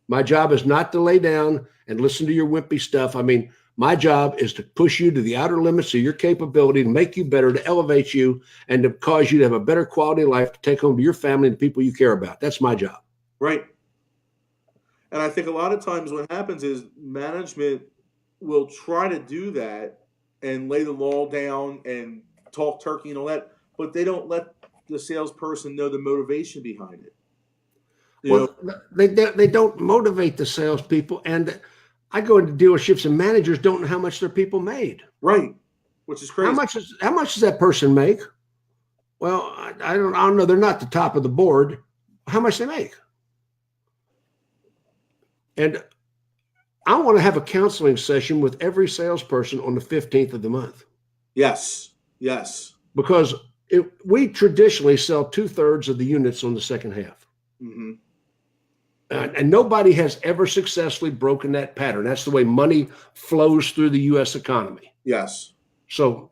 My job is not to lay down and listen to your wimpy stuff. I mean, my job is to push you to the outer limits of your capability, to make you better, to elevate you, and to cause you to have a better quality of life to take home to your family and the people you care about. That's my job. Right. And I think a lot of times what happens is management will try to do that and lay the law down and talk turkey and all that, but they don't let the salesperson know the motivation behind it. They don't motivate the salespeople, and I go into dealerships and managers don't know how much their people made. Right, which is crazy. How much does that person make? Well, I don't know. They're not the top of the board. How much they make? And I want to have a counseling session with every salesperson on the 15th of the month. Yes. Yes. Because we traditionally sell 2/3 of the units on the second half. Mm-hmm. And nobody has ever successfully broken that pattern. That's the way money flows through the U.S. economy. Yes. So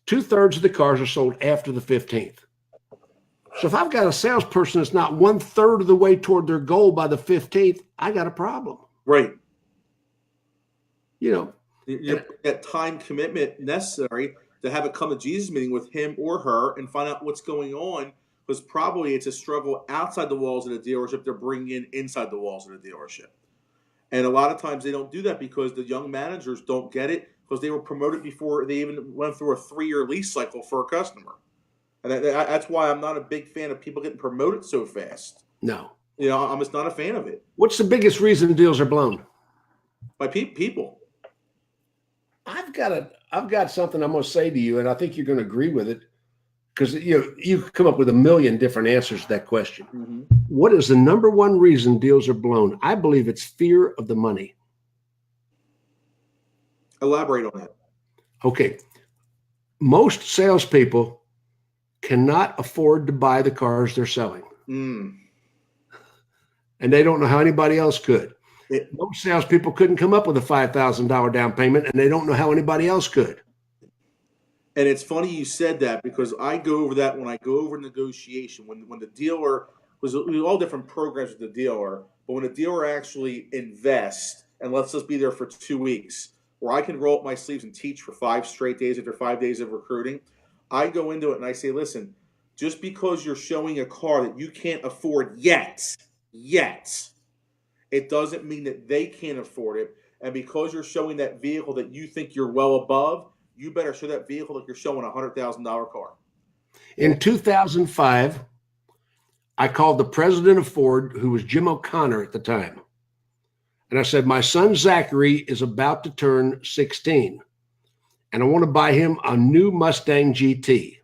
2/3 of the cars are sold after the 15th. So if I've got a salesperson that's not 1/3 of the way toward their goal by the 15th, I got a problem. Right. You know, that time commitment necessary to have a come to Jesus meeting with him or her and find out what's going on, because probably it's a struggle outside the walls of the dealership they're bringing in inside the walls of the dealership. And a lot of times they don't do that because the young managers don't get it, because they were promoted before they even went through a 3-year lease cycle for a customer. And that's why I'm not a big fan of people getting promoted so fast. no. You know, I'm just not a fan of it. What's the biggest reason deals are blown? By people. I've got something I'm going to say to you, and I think you're going to agree with it, because you come up with a million different answers to that question. Mm-hmm. What is the number one reason deals are blown? I believe it's fear of the money. Elaborate on that. Okay. Most salespeople cannot afford to buy the cars they're selling. And they don't know how anybody else could. Most salespeople couldn't come up with a $5,000 down payment, and they don't know how anybody else could. And it's funny you said that, because I go over that when I go over negotiation. When the dealer was all different programs with the dealer, but when the dealer actually invests and lets us be there for 2 weeks, where I can roll up my sleeves and teach for 5 straight days after 5 days of recruiting, I go into it and I say, listen, just because you're showing a car that you can't afford yet, it doesn't mean that they can't afford it. And because you're showing that vehicle that you think you're well above, you better show that vehicle like you're showing a $100,000 car. In 2005, I called the president of Ford, who was Jim O'Connor at the time. And I said, my son Zachary is about to turn 16, and I want to buy him a new Mustang GT.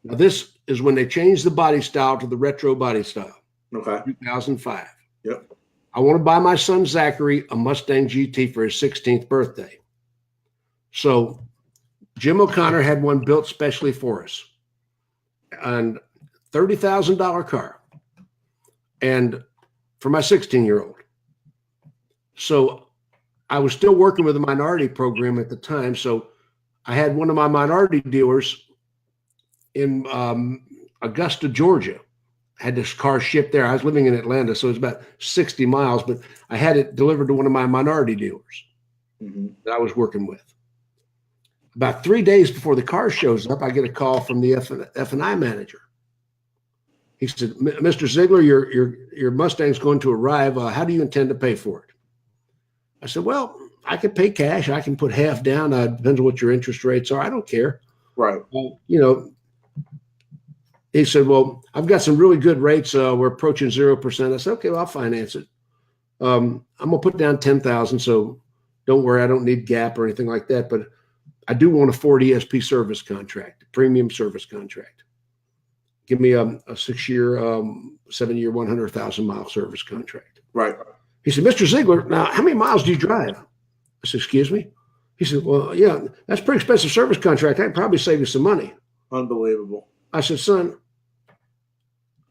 Now, this is when they changed the body style to the retro body style. Okay. 2005. Yep. I want to buy my son Zachary a Mustang GT for his 16th birthday. So Jim O'Connor had one built specially for us, and $30,000 car, and for my 16-year-old. So I was still working with the minority program at the time. So I had one of my minority dealers in Augusta, Georgia, had this car shipped there. I was living in Atlanta, so it was about 60 miles, but I had it delivered to one of my minority dealers that I was working with. About 3 days before the car shows up, I get a call from the F&I manager. He said, Mr. Ziegler, your Mustang's going to arrive. How do you intend to pay for it? I said, well, I can pay cash. I can put half down. Depends on what your interest rates are. I don't care. Right. He said, well, I've got some really good rates. We're approaching 0%. I said, okay, well, I'll finance it. I'm going to put down $10,000. So don't worry. I don't need GAP or anything like that. But I do want a Ford ESP service contract, a premium service contract. Give me a 6-year, 7-year, 100,000-mile service contract. Right. He said, Mr. Ziegler, now, how many miles do you drive? I said, excuse me? He said, well, yeah, that's a pretty expensive service contract. I can probably save you some money. Unbelievable. I said, son,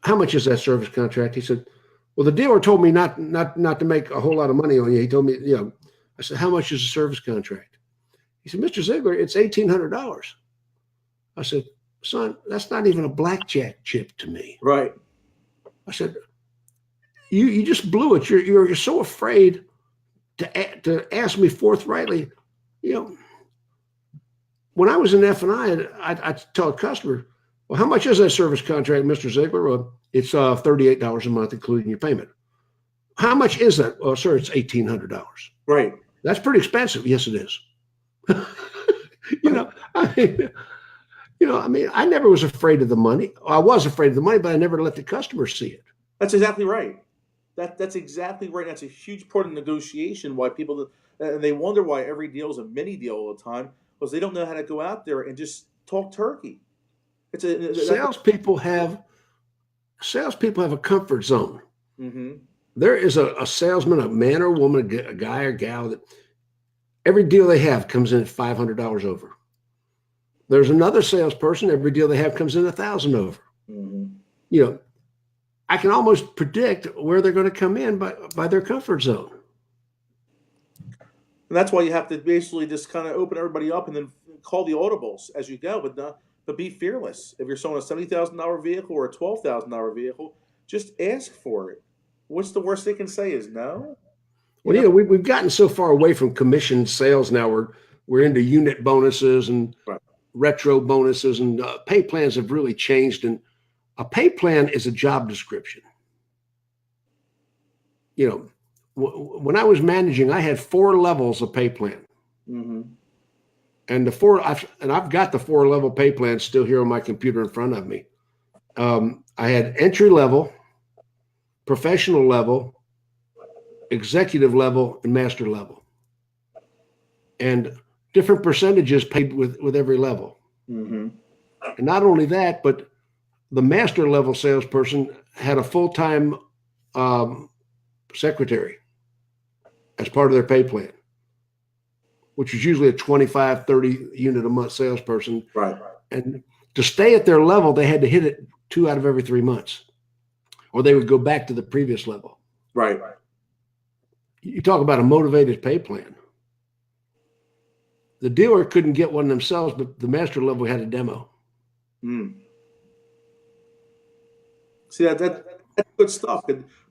how much is that service contract? He said, well, the dealer told me not to make a whole lot of money on you. He told me, I said, how much is the service contract? He said, Mr. Ziegler, it's $1,800. I said, son, that's not even a blackjack chip to me. Right. I said, you just blew it. You're so afraid to ask me forthrightly. When I was in F&I, I'd tell a customer, well, how much is that service contract, Mr. Ziegler? Well, it's $38 a month, including your payment. How much is that? Well, sir, it's $1,800. Right. That's pretty expensive. Yes, it is. I never was afraid of the money. I was afraid of the money, but I never let the customer see it. That's exactly right. That's exactly right. That's a huge part of negotiation. Why people they wonder why every deal is a mini deal all the time, because they don't know how to go out there and just talk turkey. Salespeople have a comfort zone. Mm-hmm. There is a salesman, a man or woman, a guy or gal that every deal they have comes in at $500 over. There's another salesperson, every deal they have comes in 1,000 over. Mm-hmm. You know, I can almost predict where they're going to come in by their comfort zone. And that's why you have to basically just kind of open everybody up and then call the audibles as you go, but be fearless. If you're selling a $70,000 vehicle or a $12,000 vehicle, just ask for it. What's the worst they can say is no? Well, you know, we've gotten so far away from commission sales now. We're into unit bonuses and Right. retro bonuses, and pay plans have really changed. And a pay plan is a job description. You know, when I was managing, I had 4 levels of pay plan. Mm-hmm. And I've got the 4-level pay plan still here on my computer in front of me. I had entry level, professional level, executive level, and master level, and different percentages paid with every level. Mm-hmm. And not only that, but the master level salesperson had a full-time secretary as part of their pay plan, which is usually a 25, 30 unit a month salesperson. Right. And to stay at their level, they had to hit it 2 out of every 3 months, or they would go back to the previous level. Right. You talk about a motivated pay plan. The dealer couldn't get one themselves, but the master level had a demo. Mm. See, that's good stuff.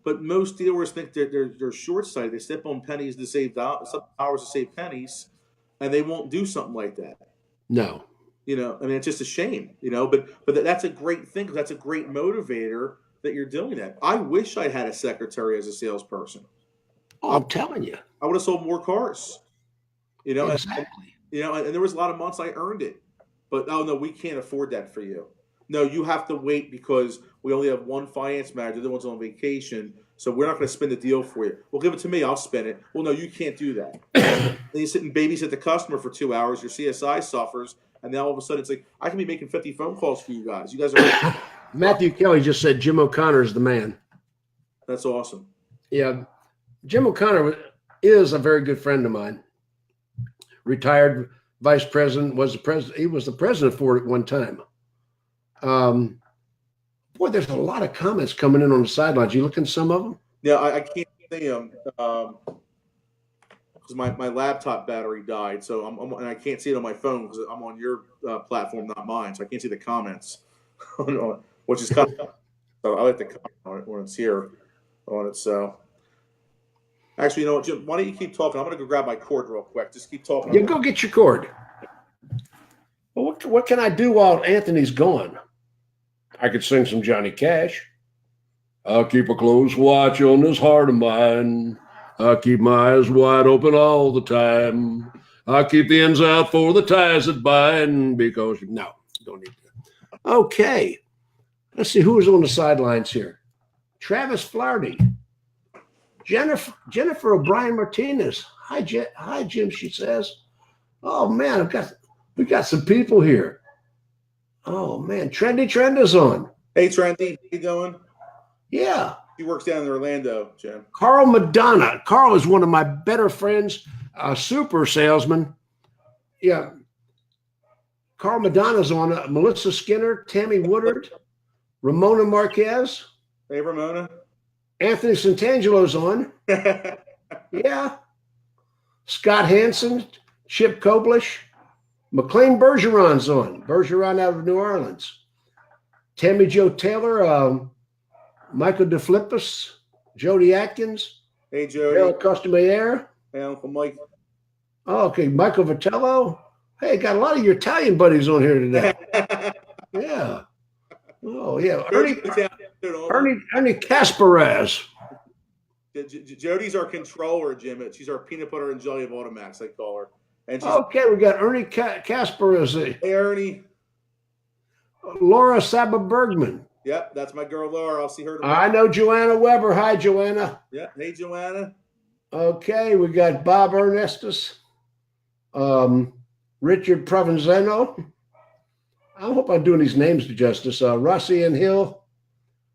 But most dealers think they're short-sighted. They step on pennies to save dollars to save pennies, and they won't do something like that. No. You know, I mean, it's just a shame. You know, but that's a great thing. That's a great motivator that you're doing that. I wish I had a secretary as a salesperson. Oh, I'm telling you. I would have sold more cars. You know, Exactly. And there was a lot of months I earned it. But, oh, no, we can't afford that for you. No, you have to wait because we only have one finance manager. The other one's on vacation, so we're not going to spin the deal for you. Well, give it to me. I'll spin it. Well, no, you can't do that. Then you sit and babysit the customer for 2 hours. Your CSI suffers, and then all of a sudden it's like, I can be making 50 phone calls for you guys. You guys are – Matthew Kelly just said Jim O'Connor is the man. That's awesome. Yeah. Jim O'Connor is a very good friend of mine. Retired vice president, was the president. He was the president for it at one time. Boy, there's a lot of comments coming in on the sidelines. You looking at some of them? Yeah, I can't see them because my laptop battery died. So and I can't see it on my phone because I'm on your platform, not mine. So I can't see the comments, which is kind of. So I like to comment on it when it's here on it. So actually, you know what, Jim? Why don't you keep talking? I'm going to go grab my cord real quick. Just keep talking. Yeah, go get your cord. Well, what can I do while Anthony's gone? I could sing some Johnny Cash. I'll keep a close watch on this heart of mine. I'll keep my eyes wide open all the time. I'll keep the ends out for the ties that bind because no, don't need that. Okay. Let's see who's on the sidelines here. Travis Flaherty. Jennifer O'Brien Martinez. Hi, Jim, she says. Oh man, we got some people here. Oh man, Trendy Trend is on. Hey Trendy, how you going? Yeah. He works down in Orlando, Jim. Carl Madonna. Carl is one of my better friends, a super salesman. Yeah. Carl Madonna's on. Melissa Skinner, Tammy Woodard, Ramona Marquez. Hey Ramona. Anthony Santangelo's on. Yeah. Scott Hansen, Chip Koblish. McLean Bergeron's on. Bergeron out of New Orleans. Tammy Jo Taylor, Michael DeFlippis, Jody Atkins. Hey, Jody. Harold Costamayer. Hey, Uncle Mike. Oh, okay. Michael Vitello. Hey, got a lot of your Italian buddies on here today. Yeah. Oh, yeah. Ernie Kasparez. Jody's our controller, Jim. She's our peanut butter and jelly of Automax, I call her. And she's okay, we got Ernie Kasparez. Hey, Ernie. Laura Saba Bergman. Yep, that's my girl Laura. I'll see her tomorrow. I know Joanna Weber. Hi, Joanna. Yeah. Hey, Joanna. Okay, we got Bob Ernestus, Richard Provenzano. I hope I'm doing these names justice. Rossi and Hill,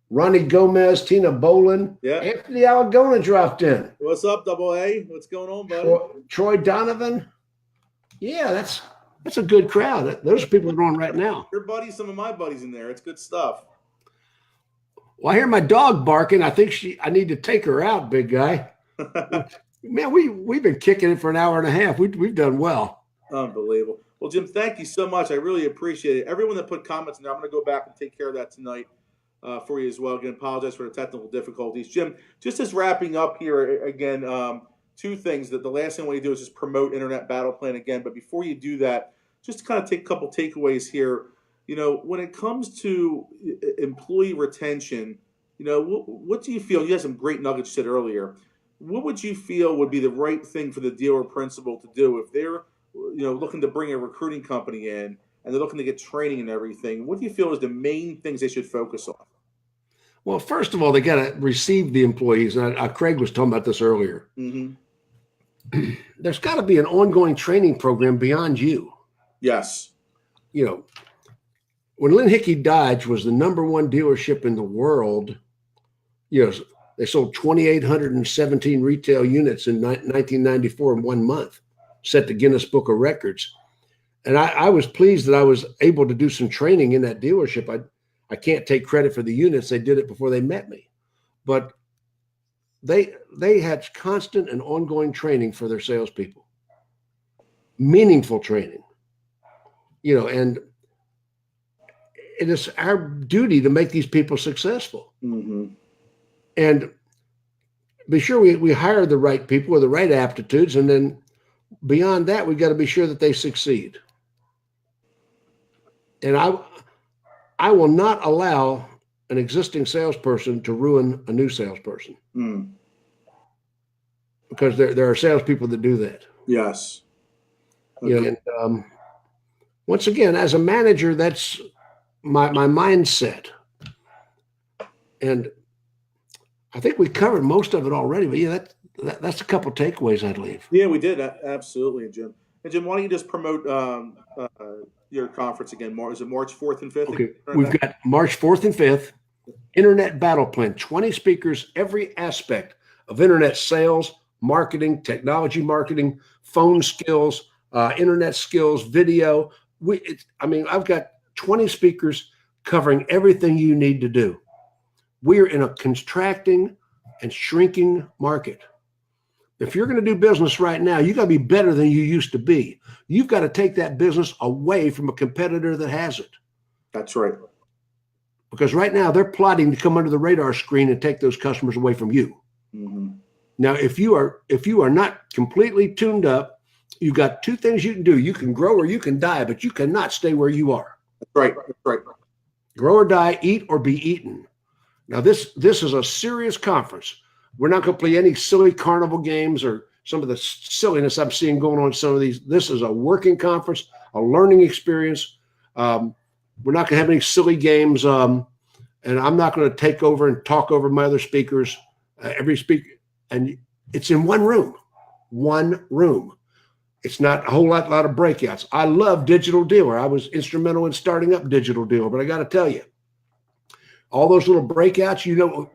Ronnie Gomez, Tina Bolin. Yeah. Anthony Algona dropped in. What's up, Double A? What's going on, buddy? Troy Donovan. Yeah, That's a good crowd. Those are people that are on right now. Your buddies, some of my buddies in there. It's good stuff. Well, I hear my dog barking. I think I need to take her out, big guy. Man, we've been kicking it for an hour and a half. We've done well. Unbelievable. Well, Jim, thank you so much. I really appreciate it. Everyone that put comments in there, I'm going to go back and take care of that tonight for you as well. Again, apologize for the technical difficulties. Jim, just as wrapping up here, again, two things. That the last thing we do is just promote Internet Battle Plan again. But before you do that, just to kind of take a couple takeaways here. You know, when it comes to employee retention, you know, what do you feel? You had some great nuggets said earlier. What would you feel would be the right thing for the dealer principal to do if they're, you know, looking to bring a recruiting company in and they're looking to get training and everything? What do you feel is the main things they should focus on? Well, first of all, they got to receive the employees. And Craig was talking about this earlier. Mm-hmm. There's got to be an ongoing training program beyond you. Yes. You know, when Lynn Hickey Dodge was the #1 dealership in the world, you know, they sold 2,817 retail units in 1994 in 1 month, set the Guinness Book of Records. And I was pleased that I was able to do some training in that dealership. I can't take credit for the units. They did it before they met me. But they had constant and ongoing training for their salespeople, meaningful training, you know, and it is our duty to make these people successful. Mm-hmm. And be sure we hire the right people with the right aptitudes. And then beyond that, we got to be sure that they succeed. And I will not allow an existing salesperson to ruin a new salesperson. Mm. Because there are salespeople that do that. Yes. Okay. You know, and once again, as a manager, that's my mindset. And I think we covered most of it already, but yeah, that's a couple takeaways I'd leave. Yeah, we did. Absolutely, Jim. And Jim, why don't you just promote your conference again? Is it March 4th and 5th? Okay, we've got March 4th and 5th, Internet Battle Plan, 20 speakers, every aspect of Internet sales, marketing, technology marketing, phone skills, Internet skills, video. I've got 20 speakers covering everything you need to do. We're in a contracting and shrinking market. If you're going to do business right now, you got to be better than you used to be. You've got to take that business away from a competitor that has it. That's right. Because right now they're plotting to come under the radar screen and take those customers away from you. Mm-hmm. Now, if you are not completely tuned up, you've got two things you can do. You can grow or you can die, but you cannot stay where you are. That's right. That's right. Grow or die, eat or be eaten. Now, this is a serious conference. We're not going to play any silly carnival games or some of the silliness I'm seeing going on in some of these. This is a working conference, a learning experience. We're not going to have any silly games, and I'm not going to take over and talk over my other speakers. Every speaker, and it's in one room. One room. It's not a whole lot of breakouts. I love Digital Dealer. I was instrumental in starting up Digital Dealer, but I got to tell you, all those little breakouts, you know,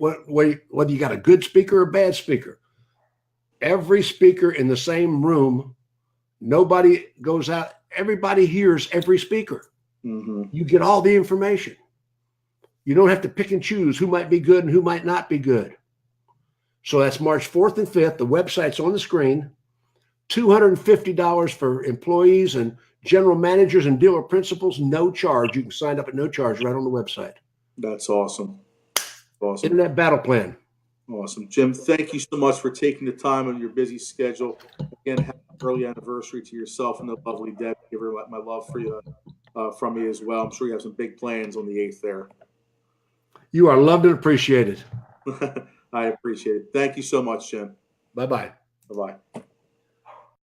whether you got a good speaker or a bad speaker, every speaker in the same room, nobody goes out. Everybody hears every speaker. Mm-hmm. You get all the information. You don't have to pick and choose who might be good and who might not be good. So that's March 4th and 5th. The website's on the screen. $250 for employees and general managers and dealer principals, no charge. You can sign up at no charge right on the website. That's awesome. Awesome. Internet Battle Plan. Awesome. Jim, thank you so much for taking the time on your busy schedule. Again, happy early anniversary to yourself and the lovely Deb. Give her my love for you, from me as well. I'm sure you have some big plans on the 8th there. You are loved and appreciated. I appreciate it. Thank you so much, Jim. Bye-bye. Bye-bye.